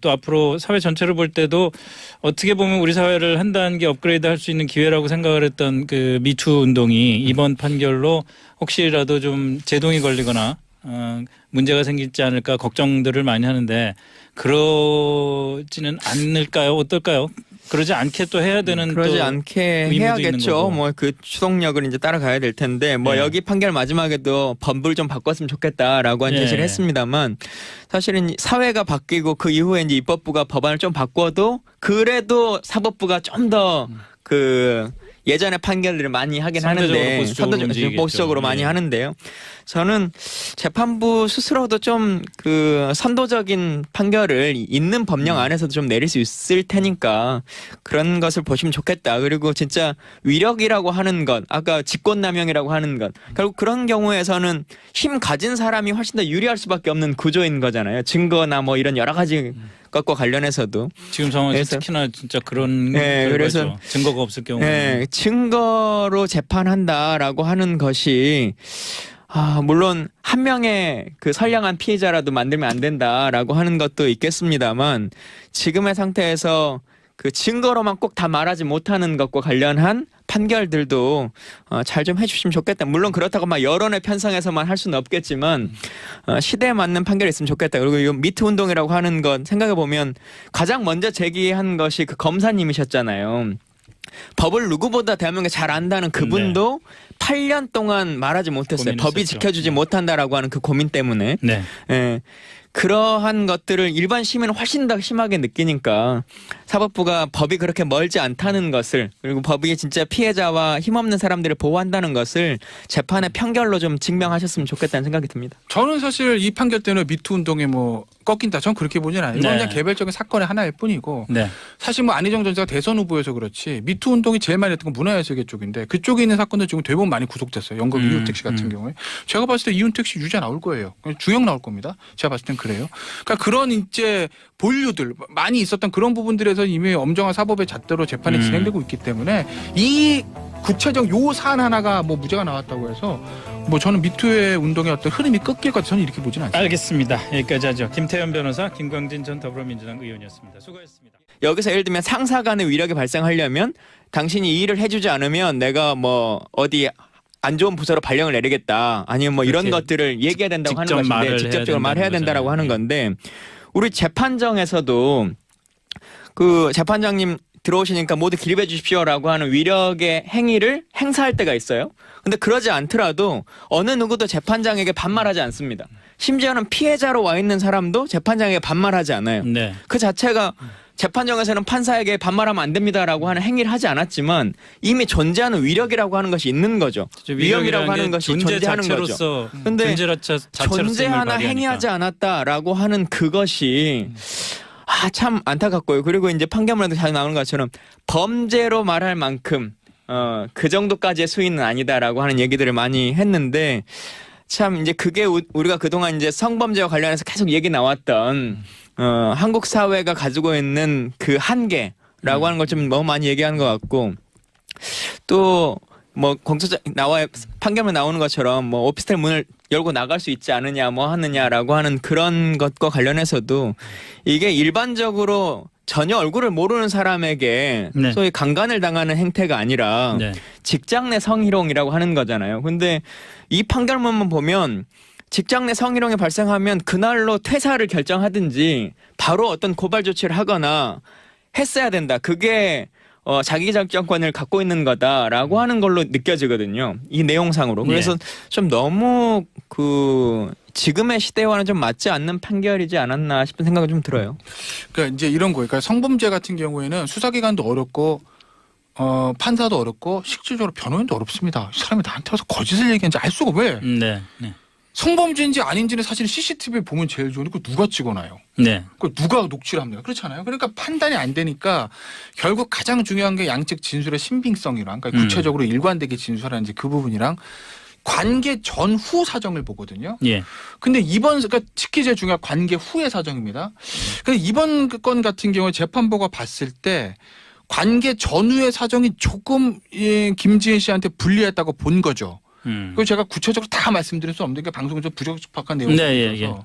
[SPEAKER 1] 또 앞으로 사회 전체를 볼 때도 어떻게 보면 우리 사회를 한 단계 업그레이드 할 수 있는 기회라고 생각을 했던 그 미투 운동이 이번 판결로 혹시라도 좀 제동이 걸리거나 문제가 생기지 않을까 걱정들을 많이 하는데 그러지는 않을까요? 어떨까요? 그러지 않게 또 해야 되는
[SPEAKER 3] 그러지
[SPEAKER 1] 또
[SPEAKER 3] 않게
[SPEAKER 1] 의무도 있는
[SPEAKER 3] 해야겠죠.
[SPEAKER 1] 거고.
[SPEAKER 3] 뭐 그 추동력을 이제 따라가야 될 텐데 뭐
[SPEAKER 1] 네.
[SPEAKER 3] 여기 판결 마지막에도 법을 좀 바꿨으면 좋겠다라고 한
[SPEAKER 1] 네.
[SPEAKER 3] 제시를 했습니다만 사실은 사회가 바뀌고 그 이후에 이제 입법부가 법안을 좀 바꿔도 그래도 사법부가 좀 더 그 예전의 판결들을 많이 하긴
[SPEAKER 1] 상대적으로
[SPEAKER 3] 하는데
[SPEAKER 1] 보수적으로 움직이겠죠.
[SPEAKER 3] 보수적으로 많이
[SPEAKER 1] 예.
[SPEAKER 3] 하는데요. 저는 재판부 스스로도 좀 그 선도적인 판결을 있는 법령 안에서도 좀 내릴 수 있을 테니까 그런 것을 보시면 좋겠다. 그리고 진짜 위력이라고 하는 것, 아까 직권남용이라고 하는 것, 결국 그런 경우에서는 힘 가진 사람이 훨씬 더 유리할 수밖에 없는 구조인 거잖아요. 증거나 뭐 이런 여러 가지 것과 관련해서도.
[SPEAKER 1] 지금 상황에서
[SPEAKER 3] 그래서-
[SPEAKER 1] 특히나 진짜 그런
[SPEAKER 3] 네, 그래서-
[SPEAKER 1] 결과죠. 증거가 없을 경우
[SPEAKER 3] 네, 증거로 재판한다라고 하는 것이 물론 한 명의 그 선량한 피해자라도 만들면 안 된다라고 하는 것도 있겠습니다만 지금의 상태에서 그 증거로만 꼭 다 말하지 못하는 것과 관련한 판결들도 잘 좀 해주시면 좋겠다. 물론 그렇다고 막 여론의 편성에서만 할 수는 없겠지만 시대에 맞는 판결이 있으면 좋겠다. 그리고 이 미투 운동이라고 하는 건 생각해 보면 가장 먼저 제기한 것이 그 검사님이셨잖아요. 법을 누구보다 대한민국에 잘 안다는 그분도 8년 동안 말하지 못했어요.
[SPEAKER 1] 고민했었죠.
[SPEAKER 3] 법이 지켜주지 못한다라고 하는 그 고민 때문에.
[SPEAKER 1] 네.
[SPEAKER 3] 예. 그러한 것들을 일반 시민은 훨씬 더 심하게 느끼니까 사법부가 법이 그렇게 멀지 않다는 것을 그리고 법이 진짜 피해자와 힘없는 사람들을 보호한다는 것을 재판의 판결로 좀 증명하셨으면 좋겠다는 생각이 듭니다.
[SPEAKER 2] 저는 사실 이 판결 때문에 미투 운동이 뭐 꺾인다. 전 그렇게 보진 않아요. 이건
[SPEAKER 1] 네.
[SPEAKER 2] 그냥 개별적인 사건의 하나일 뿐이고
[SPEAKER 1] 네.
[SPEAKER 2] 사실 뭐 안희정 전 지사가 대선 후보여서 그렇지 미투 운동이 제일 많이 했던 건 문화예술계 쪽인데 그쪽에 있는 사건도 지금 대부분 많이 구속됐어요. 연극 이윤택 씨 같은 경우에 제가 봤을 때 이윤택 씨 유죄 나올 거예요. 그냥 중형 나올 겁니다. 제가 봤을 땐 그래요. 그러니까 그런 이제 본류들 많이 있었던 그런 부분들에서 이미 엄정한 사법의 잣대로 재판이 진행되고 있기 때문에 이 구체적 요 사안 하나가 뭐 무죄가 나왔다고 해서 뭐 저는 미투의 운동의 어떤 흐름이 꺾일 것 같아서 저는 이렇게 보진 않습니다.
[SPEAKER 1] 알겠습니다. 여기까지 하죠. 김태현 변호사, 김광진 전 더불어민주당 의원이었습니다. 수고하셨습니다.
[SPEAKER 3] 여기서 예를 들면 상사 간의 위력이 발생하려면 당신이 이 일을 해주지 않으면 내가 뭐 어디 안 좋은 부서로 발령을 내리겠다. 아니면 뭐 이런
[SPEAKER 1] 그렇게
[SPEAKER 3] 것들을 얘기해야 된다고 하는
[SPEAKER 1] 직접
[SPEAKER 3] 것인데
[SPEAKER 1] 말을
[SPEAKER 3] 직접적으로
[SPEAKER 1] 해야
[SPEAKER 3] 말해야
[SPEAKER 1] 된다는
[SPEAKER 3] 된다라고 하는
[SPEAKER 1] 거잖아요.
[SPEAKER 3] 건데 우리 재판정에서도 그 재판장님 들어오시니까 모두 기립해 주십시오라고 하는 위력의 행위를 행사할 때가 있어요. 근데 그러지 않더라도 어느 누구도 재판장에게 반말하지 않습니다. 심지어는 피해자로 와 있는 사람도 재판장에게 반말하지 않아요.
[SPEAKER 1] 네.
[SPEAKER 3] 그 자체가 재판정에서는 판사에게 반말하면 안 됩니다라고 하는 행위를 하지 않았지만 이미 존재하는 위력이라고 하는 것이 있는 거죠. 위험이라고 하는 것이
[SPEAKER 1] 존재
[SPEAKER 3] 존재하는 거죠.
[SPEAKER 1] 자체로서
[SPEAKER 3] 근데
[SPEAKER 1] 자체로서
[SPEAKER 3] 존재
[SPEAKER 1] 힘을
[SPEAKER 3] 하나
[SPEAKER 1] 발휘하니까.
[SPEAKER 3] 행위하지 않았다라고 하는 그것이 참 안타깝고요. 그리고 이제 판결문에도 잘 나오는 것처럼 범죄로 말할 만큼 그 정도까지의 수위는 아니다라고 하는 얘기들을 많이 했는데 참 이제 그게 우리가 그동안 이제 성범죄와 관련해서 계속 얘기 나왔던 한국 사회가 가지고 있는 그 한계라고 하는 걸 좀 너무 많이 얘기하는 것 같고 또 뭐 공소장 판결문 나오는 것처럼 뭐 오피스텔 문을 열고 나갈 수 있지 않느냐 뭐 하느냐라고 하는 그런 것과 관련해서도 이게 일반적으로 전혀 얼굴을 모르는 사람에게
[SPEAKER 1] 네.
[SPEAKER 3] 소위 강간을 당하는 행태가 아니라
[SPEAKER 1] 네.
[SPEAKER 3] 직장 내 성희롱이라고 하는 거잖아요. 근데 이 판결문만 보면 직장 내 성희롱이 발생하면 그날로 퇴사를 결정하든지 바로 어떤 고발 조치를 하거나 했어야 된다. 그게 자기결정권을 갖고 있는 거다라고 하는 걸로 느껴지거든요. 이 내용상으로. 그래서 좀 너무 지금의 시대와는 좀 맞지 않는 판결이지 않았나 싶은 생각이 좀 들어요.
[SPEAKER 2] 그러니까 이제 이런 거예요. 그러니까 성범죄 같은 경우에는 수사기관도 어렵고 판사도 어렵고 실질적으로 변호인도 어렵습니다. 이 사람이 나한테 와서 거짓을 얘기하는지 알 수가 왜?
[SPEAKER 1] 네. 네.
[SPEAKER 2] 성범죄인지 아닌지는 사실 CCTV에 보면 제일 좋은데 그거 누가 찍어놔요?
[SPEAKER 1] 네.
[SPEAKER 2] 그 누가 녹취를 합니까? 그렇잖아요. 그러니까 판단이 안 되니까 결국 가장 중요한 게 양측 진술의 신빙성이랑 그러니까 구체적으로 일관되게 진술하는지 그 부분이랑 관계 전후 사정을 보거든요.
[SPEAKER 1] 예.
[SPEAKER 2] 근데 그러니까 특히 제일 중요한 관계 후의 사정입니다. 근데 이번 건 같은 경우에 재판부가 봤을 때 관계 전후의 사정이 조금 김지은 씨한테 불리했다고 본 거죠. 그리고 제가 구체적으로 다 말씀드릴 수 없는데 그러니까 방송에 좀 부적합한 내용이
[SPEAKER 1] 네,
[SPEAKER 2] 있어서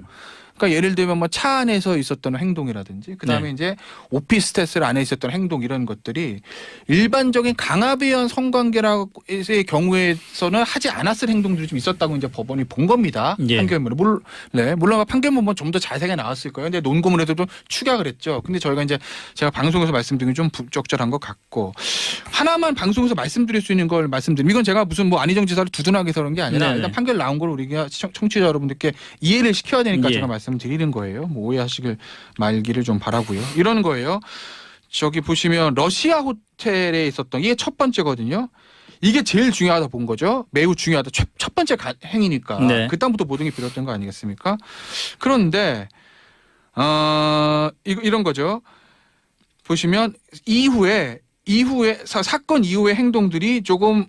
[SPEAKER 2] 그러니까 예를 들면 뭐 차 안에서 있었던 행동이라든지 그다음에
[SPEAKER 1] 네.
[SPEAKER 2] 이제 오피스텔 안에 있었던 행동 이런 것들이 일반적인 강압에 의한 성관계의 경우에서는 하지 않았을 행동들이 좀 있었다고 이제 법원이 본 겁니다.
[SPEAKER 1] 예.
[SPEAKER 2] 판결문을 물론 판결문은 좀 더 자세하게 나왔을 거예요. 근데 논고문에도 좀 축약을 했죠. 근데 저희가 이제 제가 방송에서 말씀드린 게 좀 부적절한 것 같고 하나만 방송에서 말씀드릴 수 있는 걸 말씀드리면 이건 제가 무슨 뭐 안희정 지사를 두둔하게 해서 그런 게 아니라
[SPEAKER 1] 네네.
[SPEAKER 2] 일단 판결 나온 걸 우리가 청취자 여러분들께 이해를 시켜야 되니까
[SPEAKER 1] 예.
[SPEAKER 2] 제가 말씀드리는 거예요. 뭐 오해하시길 말기를 좀 바라고요. 이런 거예요. 저기 보시면 러시아 호텔에 있었던 이게 첫 번째거든요. 이게 제일 중요하다 본 거죠. 매우 중요하다. 첫 번째 행위니까.
[SPEAKER 1] 네.
[SPEAKER 2] 그다음부터 모든 게 비롯된 거 아니겠습니까? 그런데 이런 거죠. 보시면 이후에 사건 이후의 행동들이 조금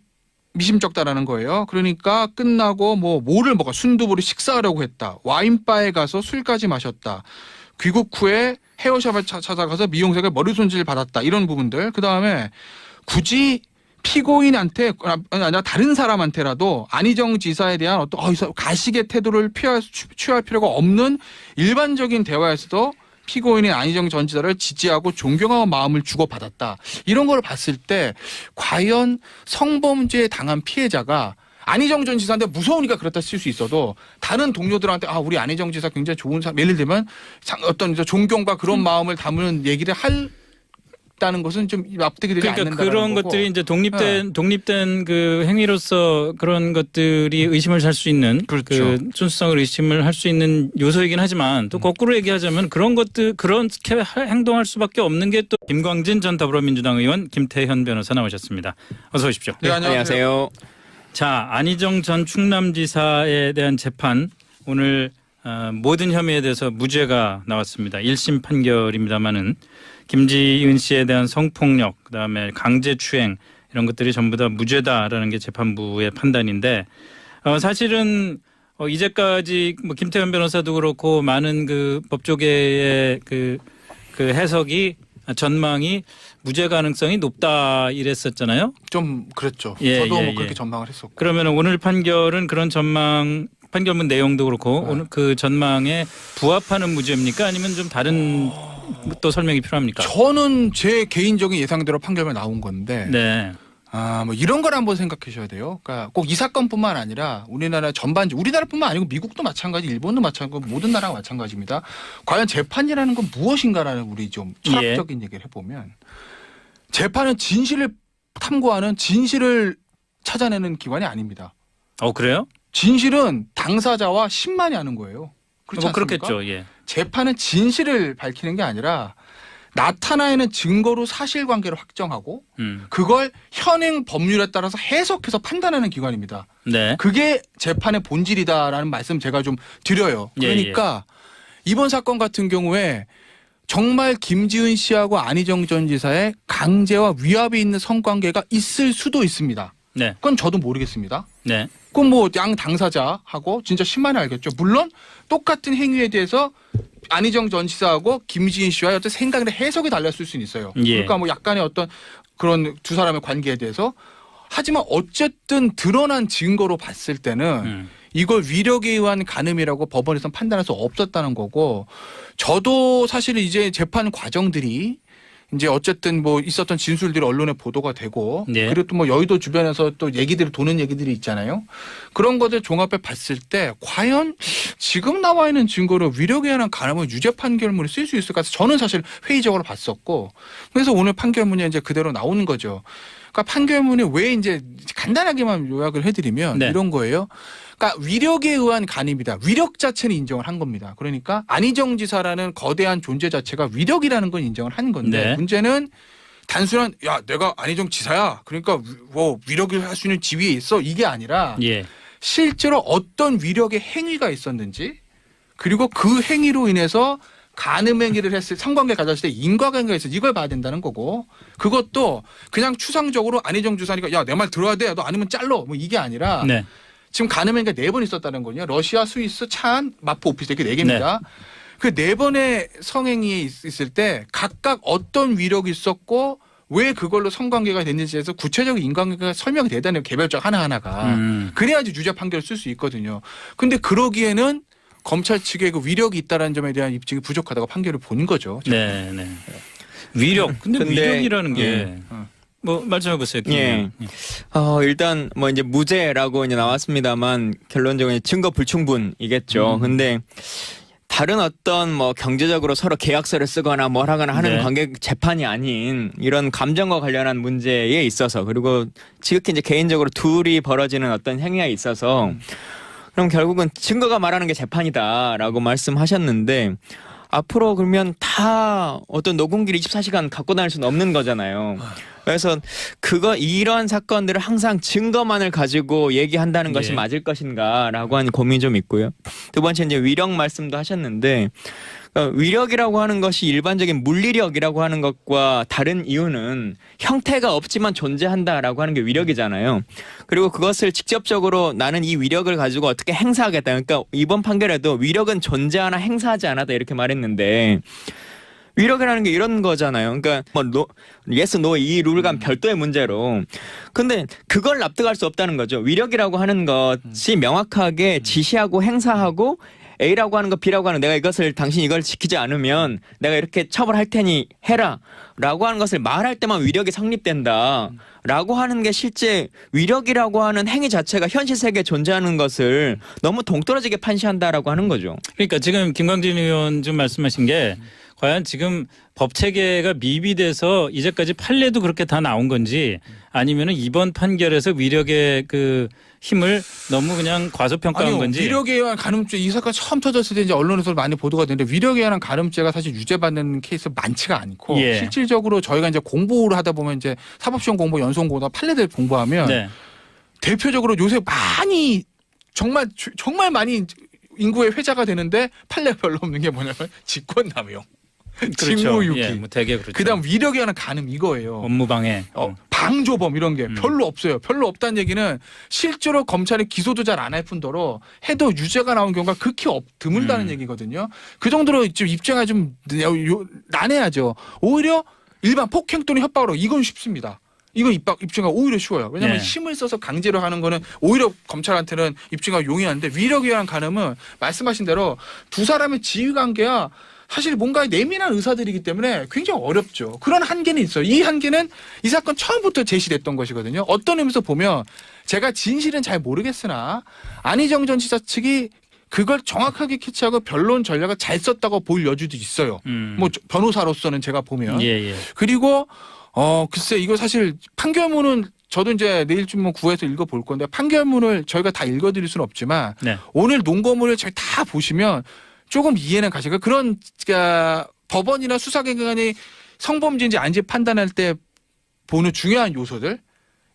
[SPEAKER 2] 미심쩍다라는 거예요. 그러니까 끝나고 뭐를 먹어 순두부를 식사하려고 했다. 와인바에 가서 술까지 마셨다. 귀국 후에 헤어샵을 찾아가서 미용사가 머리 손질 받았다. 이런 부분들. 그다음에 굳이 피고인한테 아니라 다른 사람한테라도 안희정 지사에 대한 어떤 가식의 태도를 취할 필요가 없는 일반적인 대화에서도 피고인인 안희정 전 지사를 지지하고 존경하는 마음을 주고받았다. 이런 걸 봤을 때 과연 성범죄에 당한 피해자가 안희정 전 지사한테 무서우니까 그렇다 쓸 수 있어도 다른 동료들한테 우리 안희정 지사 굉장히 좋은 사람 예를 들면 어떤 존경과 그런 마음을 담는 얘기를 했다는 것은 좀 납득이 되지
[SPEAKER 1] 그러니까
[SPEAKER 2] 않는다는
[SPEAKER 1] 그런
[SPEAKER 2] 거고.
[SPEAKER 1] 것들이 이제 독립된 그 행위로서 그런 것들이 의심을 살 수 있는
[SPEAKER 2] 그렇죠.
[SPEAKER 1] 그 순수성을 의심을 할 수 있는 요소이긴 하지만 또 거꾸로 얘기하자면 그렇게 행동할 수밖에 없는 게 또 김광진 전 더불어민주당 의원, 김태현 변호사 나오셨습니다. 어서 오십시오.
[SPEAKER 2] 네,
[SPEAKER 3] 안녕하세요.
[SPEAKER 1] 자, 안희정 전 충남지사에 대한 재판 오늘 모든 혐의에 대해서 무죄가 나왔습니다. 1심 판결입니다마는 김지은 씨에 대한 성폭력, 그다음에 강제추행 이런 것들이 전부 다 무죄다라는 게 재판부의 판단인데 사실은 이제까지 뭐 김태현 변호사도 그렇고 많은 그 법조계의 그 해석이 전망이 무죄 가능성이 높다 이랬었잖아요.
[SPEAKER 2] 좀 그랬죠.
[SPEAKER 1] 예,
[SPEAKER 2] 저도
[SPEAKER 1] 예,
[SPEAKER 2] 그렇게
[SPEAKER 1] 예.
[SPEAKER 2] 전망을 했었고.
[SPEAKER 1] 그러면 오늘 판결은 그런 판결문 내용도 그렇고 오늘 그 전망에 부합하는 무죄입니까? 아니면 좀 다른 또 설명이 필요합니까?
[SPEAKER 2] 저는 제 개인적인 예상대로 판결만 나온 건데
[SPEAKER 1] 네.
[SPEAKER 2] 뭐 이런 걸 한번 생각하셔야 돼요. 그러니까 꼭 이 사건뿐만 아니라 우리나라 전반적으로 우리나라뿐만 아니고 미국도 마찬가지, 일본도 마찬가지고 모든 나라가 마찬가지입니다. 과연 재판이라는 건 무엇인가라는 우리 좀 철학적인 얘기를 해보면 재판은 진실을 탐구하는 진실을 찾아내는 기관이 아닙니다.
[SPEAKER 1] 그래요?
[SPEAKER 2] 진실은 당사자와 신만이 하는 거예요. 그렇지 않습니까?
[SPEAKER 1] 그렇겠죠. 예.
[SPEAKER 2] 재판은 진실을 밝히는 게 아니라 나타나 있는 증거로 사실관계를 확정하고 그걸 현행 법률에 따라서 해석해서 판단하는 기관입니다.
[SPEAKER 1] 네.
[SPEAKER 2] 그게 재판의 본질이다라는 말씀 제가 좀 드려요. 그러니까 이번 사건 같은 경우에 정말 김지은 씨하고 안희정 전 지사의 강제와 위압이 있는 성관계가 있을 수도 있습니다.
[SPEAKER 1] 네.
[SPEAKER 2] 그건 저도 모르겠습니다.
[SPEAKER 1] 네.
[SPEAKER 2] 그건 뭐 양 당사자하고 진짜 신만이 알겠죠. 물론 똑같은 행위에 대해서 안희정 전 지사하고 김지인 씨와의 어떤 생각이나 해석이 달랐을 수는 있어요.
[SPEAKER 1] 예.
[SPEAKER 2] 그러니까 뭐 약간의 어떤 그런 두 사람의 관계에 대해서 하지만 어쨌든 드러난 증거로 봤을 때는 이걸 위력에 의한 간음이라고 법원에서는 판단할 수 없었다는 거고 저도 사실은 이제 재판 과정들이 이제 어쨌든 뭐 있었던 진술들이 언론에 보도가 되고
[SPEAKER 1] 네.
[SPEAKER 2] 그리고 또 뭐 여의도 주변에서 또 얘기들이 도는 얘기들이 있잖아요. 그런 것들 종합해 봤을 때 과연 지금 나와 있는 증거로 위력에 의한 간음을 유죄 판결문에 쓸 수 있을까 해서 저는 사실 회의적으로 봤었고 그래서 오늘 판결문이 이제 그대로 나오는 거죠. 그러니까 판결문이 왜 이제 간단하게만 요약을 해드리면
[SPEAKER 1] 네.
[SPEAKER 2] 이런 거예요. 그러니까 위력에 의한 간입니다. 위력 자체는 인정을 한 겁니다. 그러니까 안희정 지사라는 거대한 존재 자체가 위력이라는 건 인정을 한 건데
[SPEAKER 1] 네.
[SPEAKER 2] 문제는 단순한 야 내가 안희정 지사야 그러니까 뭐 위력을 할 수 있는 지위에 있어 이게 아니라
[SPEAKER 1] 예.
[SPEAKER 2] 실제로 어떤 위력의 행위가 있었는지 그리고 그 행위로 인해서 간음 행위를 했을 성관계 가졌을 때 인과관계가 있어 이걸 봐야 된다는 거고 그것도 그냥 추상적으로 안희정 지사니까 야 내 말 들어야 돼 너 아니면 잘러 뭐 이게 아니라
[SPEAKER 1] 네.
[SPEAKER 2] 지금 간음 행위가 4번 있었다는 거냐 러시아 스위스 차안 마포 오피스 이렇게 4개입니다. 그 4번의 성행위에 있을 때 각각 어떤 위력이 있었고 왜 그걸로 성관계가 됐는지에서 구체적인 인과관계가 설명이 되다는 개별적 하나하나가 그래야지 유죄 판결을 쓸 수 있거든요. 근데 그러기에는 검찰 측에 그 위력이 있다는 점에 대한 입증이 부족하다고 판결을 본 거죠.
[SPEAKER 1] 네, 네. 위력. 근데 위력이라는 게 뭐 말씀해 보세요.
[SPEAKER 3] 예. 일단 뭐 이제 무죄라고 이제 나왔습니다만 결론적으로 증거 불충분이겠죠. 근데 다른 어떤 뭐 경제적으로 서로 계약서를 쓰거나 뭘 하거나 하는
[SPEAKER 1] 네.
[SPEAKER 3] 관계 재판이 아닌 이런 감정과 관련한 문제에 있어서 그리고 지극히 이제 개인적으로 둘이 벌어지는 어떤 행위가 있어서 그럼 결국은 증거가 말하는 게 재판이다라고 말씀하셨는데 앞으로 그러면 다 어떤 녹음기를 24시간 갖고 다닐 수는 없는 거잖아요. 그래서 이런 사건들을 항상 증거만을 가지고 얘기한다는 것이
[SPEAKER 1] 예.
[SPEAKER 3] 맞을 것인가라고 하는 고민이 좀 있고요. 두 번째 이제 위력 말씀도 하셨는데 위력이라고 하는 것이 일반적인 물리력이라고 하는 것과 다른 이유는 형태가 없지만 존재한다라고 하는 게 위력이잖아요. 그리고 그것을 직접적으로 나는 이 위력을 가지고 어떻게 행사하겠다. 그러니까 이번 판결에도 위력은 존재하나 행사하지 않았다 이렇게 말했는데 위력이라는 게 이런 거잖아요. 그러니까 뭐 yes, no 이 룰과 별도의 문제로. 근데 그걸 납득할 수 없다는 거죠. 위력이라고 하는 것이 명확하게 지시하고 행사하고 A라고 하는 거 B라고 하는 내가 이것을 당신 이걸 지키지 않으면 내가 이렇게 처벌할 테니 해라 라고 하는 것을 말할 때만 위력이 성립된다 라고 하는 게 실제 위력이라고 하는 행위 자체가 현실 세계에 존재하는 것을 너무 동떨어지게 판시한다라고 하는 거죠.
[SPEAKER 1] 그러니까 지금 김광진 의원 좀 말씀하신 게 과연 지금 법 체계가 미비돼서 이제까지 판례도 그렇게 다 나온 건지 아니면은 이번 판결에서 위력의 그 힘을 너무 그냥 과소평가한
[SPEAKER 2] 아니요,
[SPEAKER 1] 건지.
[SPEAKER 2] 위력에 의한 간음죄 이 사건 처음 터졌을 때 이제 언론에서 많이 보도가 되는데 위력에 의한 간음죄가 사실 유죄받는 케이스 많지가 않고
[SPEAKER 1] 예.
[SPEAKER 2] 실질적으로 저희가 이제 공부를 하다 보면 이제 사법시험 공부, 연수원 공부, 판례들 공부하면
[SPEAKER 1] 네.
[SPEAKER 2] 대표적으로 요새 많이 정말 많이 인구의 회자가 되는데 판례가 별로 없는 게 뭐냐면 직권남용, 직무유기,
[SPEAKER 1] 예, 뭐 되게 그렇죠.
[SPEAKER 2] 그다음 위력에 의한 간음 이거예요.
[SPEAKER 1] 업무방해.
[SPEAKER 2] 방조범 이런 게 별로 없어요. 별로 없다는 얘기는 실제로 검찰이 기소도 잘 안 할 뿐더러 해도 유죄가 나온 경우가 극히 드물다는 얘기거든요. 그 정도로 지금 입증이 좀 난해하죠. 오히려 일반 폭행 또는 협박으로 이건 쉽습니다. 이건 입증하기 오히려 쉬워요. 왜냐하면
[SPEAKER 1] 네.
[SPEAKER 2] 힘을 써서 강제로 하는 거는 오히려 검찰한테는 입증하기 용이한데 위력에 의한 간음은 말씀하신 대로 두 사람의 지휘관계야 사실 뭔가 예민한 의사들이기 때문에 굉장히 어렵죠. 그런 한계는 있어요. 이 한계는 이 사건 처음부터 제시됐던 것이거든요. 어떤 의미에서 보면 제가 진실은 잘 모르겠으나 안희정 전 지사 측이 그걸 정확하게 캐치하고 변론 전략을 잘 썼다고 볼 여지도 있어요. 뭐 변호사로서는 제가 보면.
[SPEAKER 1] 예, 예.
[SPEAKER 2] 그리고 글쎄 이거 사실 판결문은 저도 이제 내일쯤 뭐 구해서 읽어볼 건데 판결문을 저희가 다 읽어드릴 수는 없지만
[SPEAKER 1] 네.
[SPEAKER 2] 오늘 논거문을 저희 다 보시면 조금 이해는 가시고 그런 법원이나 수사기관이 성범죄인지 아닌지 판단할 때 보는 중요한 요소들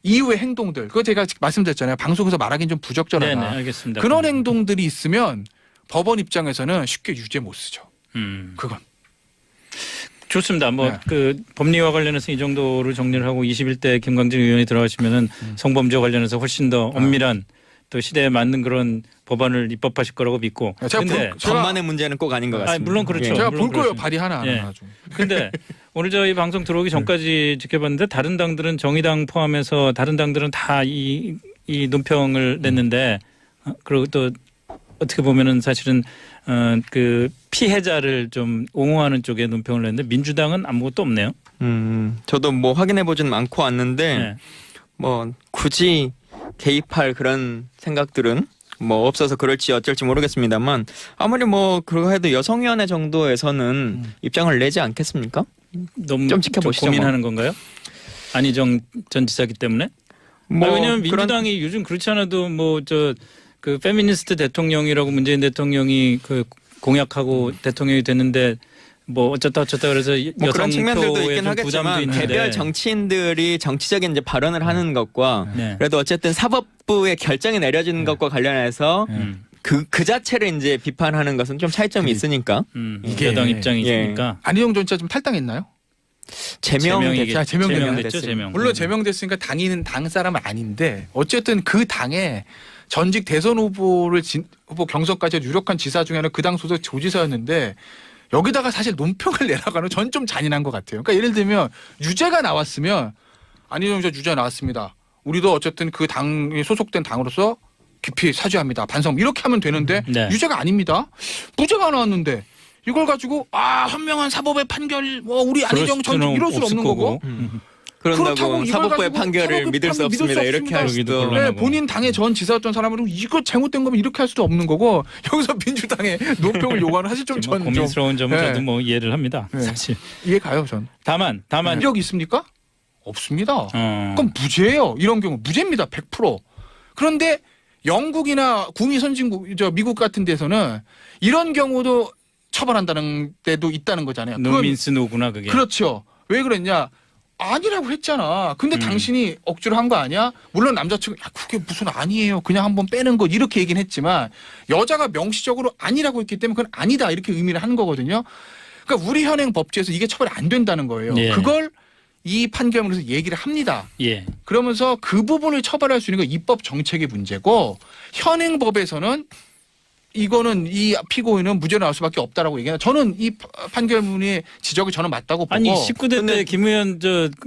[SPEAKER 2] 이후의 행동들 그거 제가 말씀드렸잖아요. 방송에서 말하기는 좀 부적절하다.
[SPEAKER 1] 네, 네, 알겠습니다.
[SPEAKER 2] 그런 행동들이 있으면 법원 입장에서는 쉽게 유죄 못 쓰죠. 그건.
[SPEAKER 1] 좋습니다. 뭐
[SPEAKER 2] 네.
[SPEAKER 1] 그 법리와 관련해서 이 정도로 정리를 하고 21대 김광진 의원이 들어가시면은 성범죄 관련해서 훨씬 더 엄밀한 또 시대에 맞는 그런 법안을 입법하실 거라고 믿고. 근데
[SPEAKER 3] 법만의 문제는 꼭 아닌 것 같습니다.
[SPEAKER 1] 물론 그렇죠.
[SPEAKER 2] 제가
[SPEAKER 1] 물론
[SPEAKER 2] 볼 거예요.
[SPEAKER 1] 그렇죠.
[SPEAKER 2] 발의 하나
[SPEAKER 1] 예.
[SPEAKER 2] 가지고.
[SPEAKER 1] 근데 오늘 저희 방송 들어오기 전까지 지켜봤는데 다른 당들은 정의당 포함해서 다른 당들은 다 이 논평을 냈는데 그리고 또 어떻게 보면은 사실은 그 피해자를 좀 옹호하는 쪽에 논평을 냈는데 민주당은 아무것도 없네요.
[SPEAKER 3] 저도 뭐 확인해 보진 않고 왔는데
[SPEAKER 1] 네.
[SPEAKER 3] 뭐 굳이 개입할 그런 생각들은 뭐 없어서 그럴지 어쩔지 모르겠습니다만 아무리 뭐 그러고 해도 여성위원회 정도에서는 입장을 내지 않겠습니까?
[SPEAKER 1] 너무
[SPEAKER 3] 좀 지켜보시죠,
[SPEAKER 1] 고민하는 건가요? 안희정 전 지사기 때문에?
[SPEAKER 3] 뭐
[SPEAKER 1] 왜냐하면
[SPEAKER 3] 그런-
[SPEAKER 1] 민주당이 요즘 그렇지 않아도 뭐 그 페미니스트 대통령이라고 문재인 대통령이 그 공약하고 대통령이 됐는데 뭐 어쩌다 그래서
[SPEAKER 3] 뭐 그런
[SPEAKER 1] 여성
[SPEAKER 3] 측면들도
[SPEAKER 1] 표에
[SPEAKER 3] 있긴
[SPEAKER 1] 좀 부담도
[SPEAKER 3] 하겠지만
[SPEAKER 1] 있는데
[SPEAKER 3] 개별 정치인들이 정치적인 이제 발언을 하는 것과
[SPEAKER 1] 네.
[SPEAKER 3] 그래도 어쨌든 사법부의 결정이 내려지는 것과 관련해서 그 자체를 이제 비판하는 것은 좀 차이점이 있으니까
[SPEAKER 2] 이게-
[SPEAKER 1] 여당 입장이
[SPEAKER 3] 예.
[SPEAKER 1] 있으니까
[SPEAKER 2] 안희정 전 지사 좀 탈당했나요?
[SPEAKER 1] 제명이겠-
[SPEAKER 2] 제명됐죠.
[SPEAKER 1] 제명됐죠. 제명.
[SPEAKER 2] 물론 제명됐으니까 당인은 당 사람은 아닌데 어쨌든 그 당에 전직 대선 후보 경선까지 유력한 지사 중에 하나 그 당 소속 조지사였는데 여기다가 사실 논평을 내라가는 전 좀 잔인한 것 같아요. 그러니까 예를 들면 유죄가 나왔으면 안희정 지사 유죄가 나왔습니다. 우리도 어쨌든 그 당에 소속된 당으로서 깊이 사죄합니다. 반성 이렇게 하면 되는데
[SPEAKER 1] 네.
[SPEAKER 2] 유죄가 아닙니다. 무죄가 나왔는데 이걸 가지고 현명한 사법의 판결 우리 안희정 전 이럴 수는 없는 거고 그렇다고
[SPEAKER 3] 그런다고
[SPEAKER 2] 이걸
[SPEAKER 3] 사법부의
[SPEAKER 2] 가지고
[SPEAKER 3] 판결을
[SPEAKER 2] 사법부의
[SPEAKER 3] 믿을 수
[SPEAKER 2] 판결
[SPEAKER 3] 없습니다.
[SPEAKER 2] 믿을 수
[SPEAKER 3] 이렇게 할
[SPEAKER 1] 없습니다.
[SPEAKER 3] 수도
[SPEAKER 1] 여기도
[SPEAKER 2] 네, 본인 당의 전 지사였던 사람으로 이거 잘못된 거면 이렇게 할 수도 없는 거고 여기서 민주당의 논평을 요구하는 사실 좀
[SPEAKER 1] 뭐
[SPEAKER 2] 전
[SPEAKER 1] 고민스러운 점은
[SPEAKER 2] 네.
[SPEAKER 1] 저도 뭐 이해를 합니다.
[SPEAKER 2] 네.
[SPEAKER 1] 사실.
[SPEAKER 2] 이해 가요 전.
[SPEAKER 1] 다만
[SPEAKER 2] 위력 있습니까? 없습니다.
[SPEAKER 1] 어,
[SPEAKER 2] 그럼 무죄예요. 이런 경우 무죄입니다. 100%. 그런데 영국이나 구미 선진국 미국 같은 데서는 이런 경우도 처벌한다는 데도 있다는 거잖아요. 그건
[SPEAKER 1] 노민스 노구나 그게.
[SPEAKER 2] 그렇죠. 왜 그랬냐? 아니라고 했잖아. 근데 당신이 억지로 한 거 아니야? 물론 남자 측은 그게 무슨 아니에요. 그냥 한번 빼는 거 이렇게 얘기는 했지만 여자가 명시적으로 아니라고 했기 때문에 그건 아니다 이렇게 의미를 하는 거거든요. 그러니까 우리 현행 법제에서 이게 처벌이 안 된다는 거예요.
[SPEAKER 1] 예.
[SPEAKER 2] 그걸 이 판결문에서 얘기를 합니다.
[SPEAKER 1] 예.
[SPEAKER 2] 그러면서 그 부분을 처벌할 수 있는 건 입법 정책의 문제고 현행 법에서는 이거는 이 피고인은 무죄로 나올 수밖에 없다라고 얘기해요. 저는 이 판결문의 지적이 저는 맞다고 보고.
[SPEAKER 1] 아니 19대 때
[SPEAKER 3] 근데-
[SPEAKER 1] 김 의원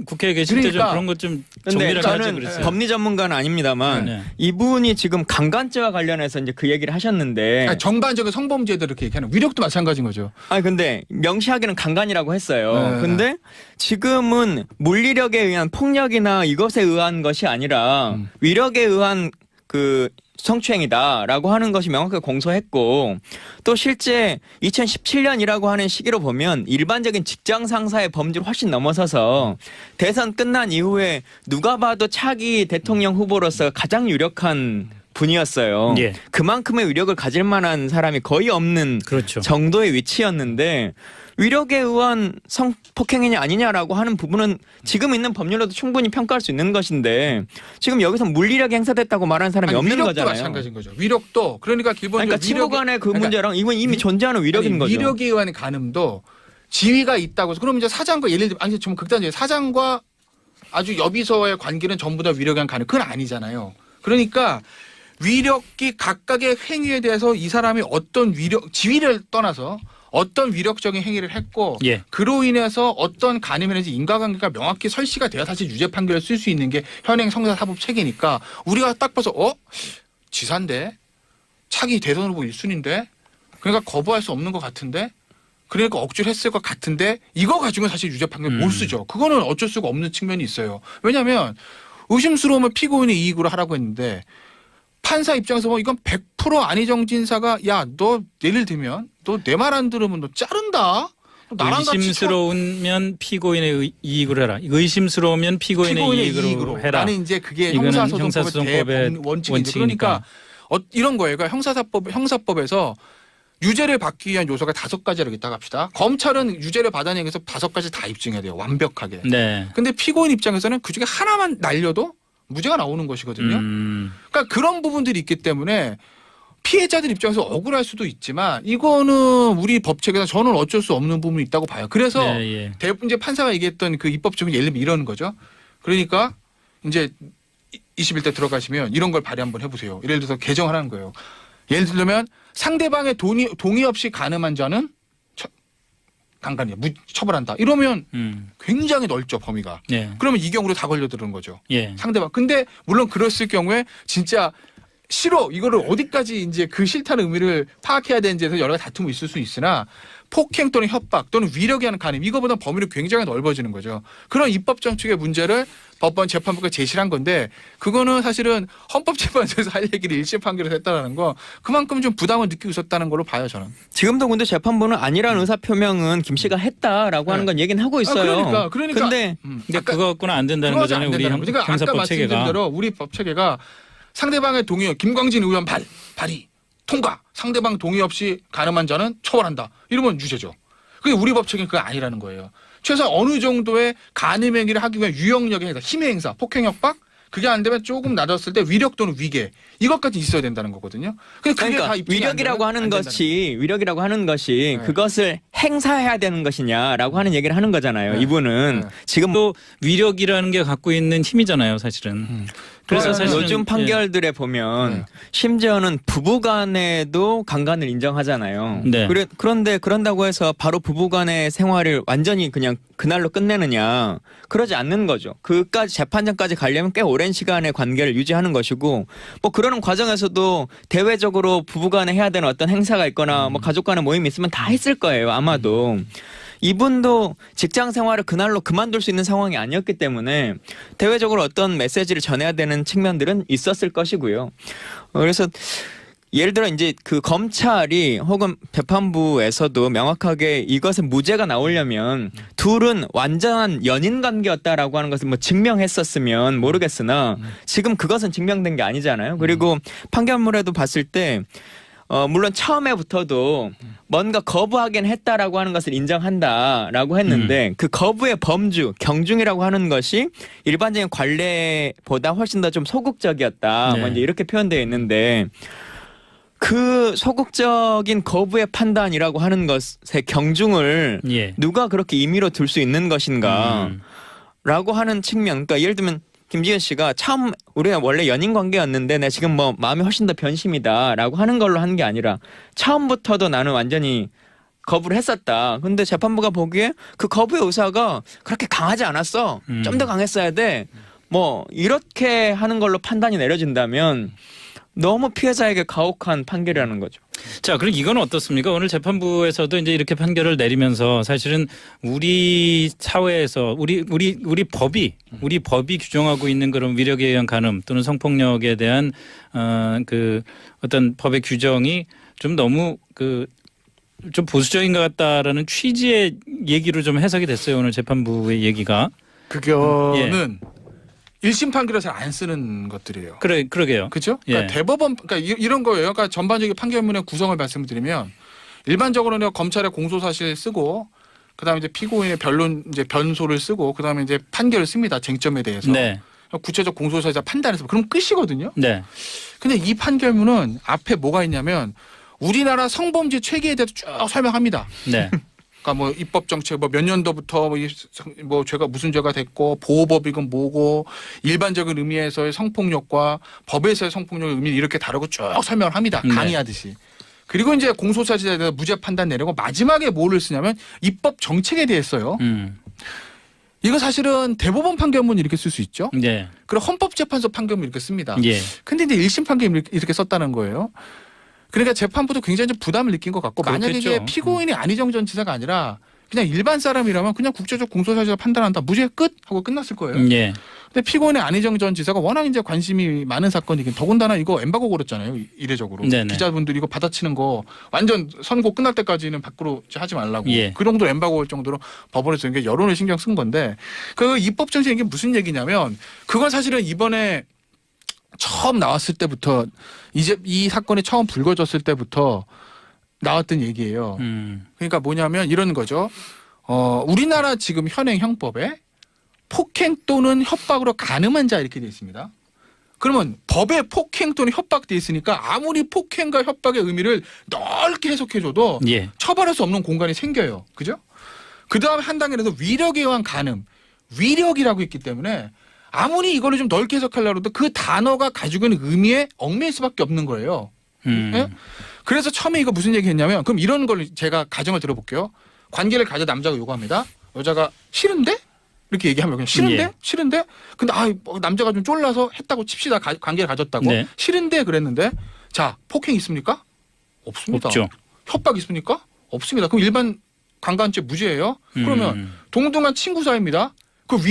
[SPEAKER 1] 국회에 계실 때 좀
[SPEAKER 2] 그러니까.
[SPEAKER 1] 그런 것 좀
[SPEAKER 3] 근데
[SPEAKER 1] 정리를 하지
[SPEAKER 3] 저는
[SPEAKER 1] 그랬어요.
[SPEAKER 3] 법리 전문가는 아닙니다만
[SPEAKER 1] 네.
[SPEAKER 3] 이분이 지금 강간죄와 관련해서 이제 그 얘기를 하셨는데
[SPEAKER 2] 아니, 정반적인 성범죄들 이렇게 얘기하는 위력도 마찬가지인 거죠.
[SPEAKER 3] 아니 근데 명시하기는 강간이라고 했어요.
[SPEAKER 2] 네.
[SPEAKER 3] 근데 지금은 물리력에 의한 폭력이나 이것에 의한 것이 아니라 위력에 의한 그 성추행이다라고 하는 것이 명확하게 공소했고 또 실제 2017년이라고 하는 시기로 보면 일반적인 직장 상사의 범죄를 훨씬 넘어서서 대선 끝난 이후에 누가 봐도 차기 대통령 후보로서 가장 유력한 분이었어요.
[SPEAKER 1] 예.
[SPEAKER 3] 그만큼의 위력을 가질 만한 사람이 거의 없는
[SPEAKER 1] 그렇죠.
[SPEAKER 3] 정도의 위치였는데 위력에 의한 성폭행이냐 아니냐라고 하는 부분은 지금 있는 법률로도 충분히 평가할 수 있는 것인데 지금 여기서 물리력이 행사됐다고 말하는 사람이 없는
[SPEAKER 2] 위력도
[SPEAKER 3] 거잖아요.
[SPEAKER 2] 마찬가지인 거죠. 위력도 그러니까 기본적으로
[SPEAKER 3] 그러니까 치부 간의 그 문제랑 이건 이미 존재하는 위력인 거죠.
[SPEAKER 2] 위력에 의한 간음도 지위가 있다고 해서 그럼 이제 사장과 예를 들면 아니 좀 극단적이에요. 사장과 아주 여비서의 관계는 전부 다 위력에 의한 간음 그건 아니잖아요. 그러니까 위력이 각각의 행위에 대해서 이 사람이 어떤 지위를 떠나서 어떤 위력적인 행위를 했고
[SPEAKER 1] 예.
[SPEAKER 2] 그로 인해서 어떤 간음이라든지 인과관계가 명확히 설치가 돼야 사실 유죄 판결을 쓸 수 있는 게 현행 형사사법 체계니까 우리가 딱 봐서 지사인데 차기 대선 후보 1순위인데 그러니까 거부할 수 없는 것 같은데 그러니까 억지로 했을 것 같은데 이거 가지고는 사실 유죄 판결 못 쓰죠. 그거는 어쩔 수가 없는 측면이 있어요. 왜냐하면 의심스러우면 피고인의 이익으로 하라고 했는데 판사 입장에서 이건 100% 안희정 진사가 야 너 예를 들면 너 내 말 안 들으면 너 자른다. 나랑 같이
[SPEAKER 1] 의심스러우면 피고인의 이익으로 해라. 의심스러우면 피고인의 이익으로 해라.
[SPEAKER 2] 나는 이제 그게
[SPEAKER 1] 이거는
[SPEAKER 2] 형사소송법의
[SPEAKER 1] 형사소송법의
[SPEAKER 2] 원칙이죠. 그러니까 이런 거예요. 그러니까 형사법에서 유죄를 받기 위한 요소가 5가지라고 있다고 합시다. 검찰은 유죄를 받아내기 위해서 5가지 다 입증해야 돼요. 완벽하게.
[SPEAKER 1] 네.
[SPEAKER 2] 근데 피고인 입장에서는 그중에 하나만 날려도 무죄가 나오는 것이거든요. 그러니까 그런 부분들이 있기 때문에 피해자들 입장에서 억울할 수도 있지만 이거는 우리 법책에서 저는 어쩔 수 없는 부분이 있다고 봐요. 그래서
[SPEAKER 1] 네,
[SPEAKER 2] 대부분 이제 판사가 얘기했던 그 입법적인 예를 들면 이런 거죠. 그러니까 이제 21대 들어가시면 이런 걸 발의 한번 해보세요. 예를 들어서 개정을 하는 거예요. 예를 들면 상대방의 동의 없이 간음한 자는 강간이야. 처벌한다. 이러면 굉장히 넓죠, 범위가.
[SPEAKER 1] 예.
[SPEAKER 2] 그러면 이 경우로 다 걸려드는 거죠.
[SPEAKER 1] 예.
[SPEAKER 2] 상대방. 근데 물론 그랬을 경우에 진짜 싫어. 이거를 어디까지 이제 그 싫다는 의미를 파악해야 되는지에서 여러 가지 다툼이 있을 수 있으나 폭행 또는 협박 또는 위력에 하는 간음 이거보다 범위는 굉장히 넓어지는 거죠. 그런 입법 정책의 문제를 법원 재판부가 제시를 한 건데 그거는 사실은 헌법재판소에서 할 얘기를 1심 판결에서 했다는 거 그만큼 좀 부담을 느끼고 있었다는 걸로 봐요 저는.
[SPEAKER 3] 지금도 근데 재판부는 아니라는 의사 표명은 김 씨가 했다라고 하는 건 얘기는 하고 있어요.
[SPEAKER 2] 그러니까.
[SPEAKER 3] 근데
[SPEAKER 1] 그거 갖고는 안 된다는
[SPEAKER 2] 그거는 안
[SPEAKER 1] 거잖아요. 우리
[SPEAKER 2] 된다는 거죠. 그러니까 아까
[SPEAKER 1] 형사법
[SPEAKER 2] 말씀드린
[SPEAKER 1] 체계가.
[SPEAKER 2] 대로 우리 법 체계가 상대방의 동의, 김광진 의원 발의 통과. 상대방 동의 없이 간음한 자는 처벌한다. 이러면 유죄죠. 그게 우리 법 체계는 그거 아니라는 거예요. 최소한 어느 정도의 간음 행위를 하기 위한 유형력의 행사, 힘의 행사, 폭행 협박 그게 안 되면 조금 낮았을 때 위력 또는 위계 이것까지 있어야 된다는 거거든요. 근데 그게
[SPEAKER 3] 그러니까
[SPEAKER 2] 다 입증이 안
[SPEAKER 3] 위력이라고
[SPEAKER 2] 되면
[SPEAKER 3] 하는
[SPEAKER 2] 안
[SPEAKER 3] 것이 위력이라고 하는 것이
[SPEAKER 2] 네.
[SPEAKER 3] 그것을 행사해야 되는 것이냐라고 하는 얘기를 하는 거잖아요.
[SPEAKER 2] 네.
[SPEAKER 3] 이분은
[SPEAKER 2] 네.
[SPEAKER 3] 지금
[SPEAKER 1] 또 위력이라는 게 갖고 있는 힘이잖아요, 사실은. 그래서 사실은
[SPEAKER 3] 요즘 판결들에 보면
[SPEAKER 2] 네.
[SPEAKER 3] 심지어는 부부간에도 강간을 인정하잖아요.
[SPEAKER 1] 네.
[SPEAKER 3] 그런데 그런다고 해서 바로 부부간의 생활을 완전히 그냥 그날로 끝내느냐 그러지 않는 거죠. 그까지 재판장까지 가려면 꽤 오랜 시간의 관계를 유지하는 것이고 뭐 그러는 과정에서도 대외적으로 부부간에 해야 되는 어떤 행사가 있거나 뭐 가족 간의 모임이 있으면 다 했을 거예요. 아마도. 이분도 직장 생활을 그날로 그만둘 수 있는 상황이 아니었기 때문에 대외적으로 어떤 메시지를 전해야 되는 측면들은 있었을 것이고요. 그래서 예를 들어 이제 그 검찰이 혹은 재판부에서도 명확하게 이것에 무죄가 나오려면 둘은 완전한 연인 관계였다라고 하는 것을 뭐 증명했었으면 모르겠으나 지금 그것은 증명된 게 아니잖아요. 그리고 판결문에도 봤을 때 물론 처음에부터도 뭔가 거부하긴 했다라고 하는 것을 인정한다라고 했는데 그 거부의 범주, 경중이라고 하는 것이 일반적인 관례보다 훨씬 더 좀 소극적이었다.
[SPEAKER 1] 네.
[SPEAKER 3] 뭐 이제 이렇게 표현되어 있는데 그 소극적인 거부의 판단이라고 하는 것의 경중을
[SPEAKER 1] 예.
[SPEAKER 3] 누가 그렇게 임의로 둘 수 있는 것인가 라고 하는 측면. 그러니까 예를 들면 김지현 씨가 처음 우리가 원래 연인 관계였는데 내가 지금 뭐 마음이 훨씬 더 변심이다라고 하는 걸로 한 게 아니라 처음부터도 나는 완전히 거부를 했었다. 근데 재판부가 보기에 그 거부의 의사가 그렇게 강하지 않았어. 좀 더 강했어야 돼. 뭐 이렇게 하는 걸로 판단이 내려진다면 너무 피해자에게 가혹한 판결이라는 거죠.
[SPEAKER 1] 자, 그럼 이건 어떻습니까? 오늘 재판부에서도 이제 이렇게 판결을 내리면서 사실은 우리 사회에서 우리 법이 규정하고 있는 그런 위력에 의한 간음 또는 성폭력에 대한 그 어떤 법의 규정이 좀 너무 좀 보수적인 것 같다라는 취지의 얘기로 좀 해석이 됐어요. 오늘 재판부의 얘기가.
[SPEAKER 2] 그거는 1심 판결에서 안 쓰는 것들이에요.
[SPEAKER 1] 그러게요.
[SPEAKER 2] 그렇죠? 그러니까
[SPEAKER 1] 예.
[SPEAKER 2] 대법원 그러니까 이런 거예요. 그러니까 전반적인 판결문의 구성을 말씀드리면 일반적으로는 검찰의 공소 사실 쓰고 그다음에 이제 피고인의 변론 이제 변소를 쓰고 그다음에 이제 판결을 씁니다. 쟁점에 대해서.
[SPEAKER 1] 네.
[SPEAKER 2] 구체적 공소 사실자 판단해서 그럼 끝이거든요.
[SPEAKER 1] 네.
[SPEAKER 2] 근데 이 판결문은 앞에 뭐가 있냐면 우리나라 성범죄 체계에 대해서 쭉 설명합니다.
[SPEAKER 1] 네.
[SPEAKER 2] 그러니까 뭐 입법 정책 뭐 몇 년도부터 뭐 죄가 무슨 죄가 됐고 보호법이건 뭐고 일반적인 의미에서의 성폭력과 법에서의 성폭력의 의미를 이렇게 다루고 쭉 설명을 합니다.
[SPEAKER 1] 네.
[SPEAKER 2] 강의하듯이. 그리고 이제 공소사실에 대해서 무죄 판단 내리고 마지막에 뭐를 쓰냐면 입법 정책에 대해서 써요. 이거 사실은 대법원 판결문 이렇게 쓸 수 있죠.
[SPEAKER 1] 네.
[SPEAKER 2] 그리고 헌법재판소 판결문 이렇게 씁니다.
[SPEAKER 1] 예.
[SPEAKER 2] 근데 이제 1심 판결문 이렇게 썼다는 거예요. 그러니까 재판부도 굉장히 좀 부담을 느낀 것 같고 만약에 이게
[SPEAKER 1] 그렇겠죠.
[SPEAKER 2] 피고인이 안희정 전 지사가 아니라 그냥 일반 사람이라면 그냥 국제적 공소사실을 판단한다. 무죄 끝 하고 끝났을 거예요.
[SPEAKER 1] 예.
[SPEAKER 2] 근데 피고인의 안희정 전 지사가 워낙 이제 관심이 많은 사건이긴 더군다나 이거 엠바고 걸었잖아요. 이례적으로.
[SPEAKER 1] 네네.
[SPEAKER 2] 기자분들이 이거 받아치는 거 완전 선고 끝날 때까지는 밖으로 하지 말라고.
[SPEAKER 1] 예.
[SPEAKER 2] 그 정도로 엠바고 걸 정도로 법원에서 이게 여론을 신경 쓴 건데 그 입법 정책 이게 무슨 얘기냐면 그건 사실은 이번에 처음 나왔을 때부터 이제 이 사건이 처음 불거졌을 때부터 나왔던 얘기예요. 그러니까 뭐냐면 이런 거죠. 우리나라 지금 현행 형법에 폭행 또는 협박으로 간음한 자 이렇게 돼 있습니다. 그러면 법에 폭행 또는 협박돼 있으니까 아무리 폭행과 협박의 의미를 넓게 해석해줘도
[SPEAKER 1] 예.
[SPEAKER 2] 처벌할 수 없는 공간이 생겨요. 그죠? 그 다음에 한 단계에서 위력에 의한 간음. 위력이라고 있기 때문에 아무리 이거를 좀 넓게 해석하려고 해도 그 단어가 가지고 있는 의미에 얽매일 수밖에 없는 거예요. 예? 그래서 처음에 이거 무슨 얘기했냐면 그럼 이런 걸 제가 가정을 들어볼게요. 관계를 가져 남자가 요구합니다. 여자가 싫은데? 이렇게 얘기하면 그냥 싫은데?
[SPEAKER 1] 예.
[SPEAKER 2] 싫은데? 근데 뭐 남자가 좀 쫄라서 했다고 칩시다. 관계를 가졌다고.
[SPEAKER 1] 네.
[SPEAKER 2] 싫은데 그랬는데 자 폭행 있습니까? 없습니다.
[SPEAKER 1] 없죠.
[SPEAKER 2] 협박 있습니까? 없습니다. 그럼 일반 강간죄 무죄예요. 그러면 동등한 친구 사이입니다. 그 위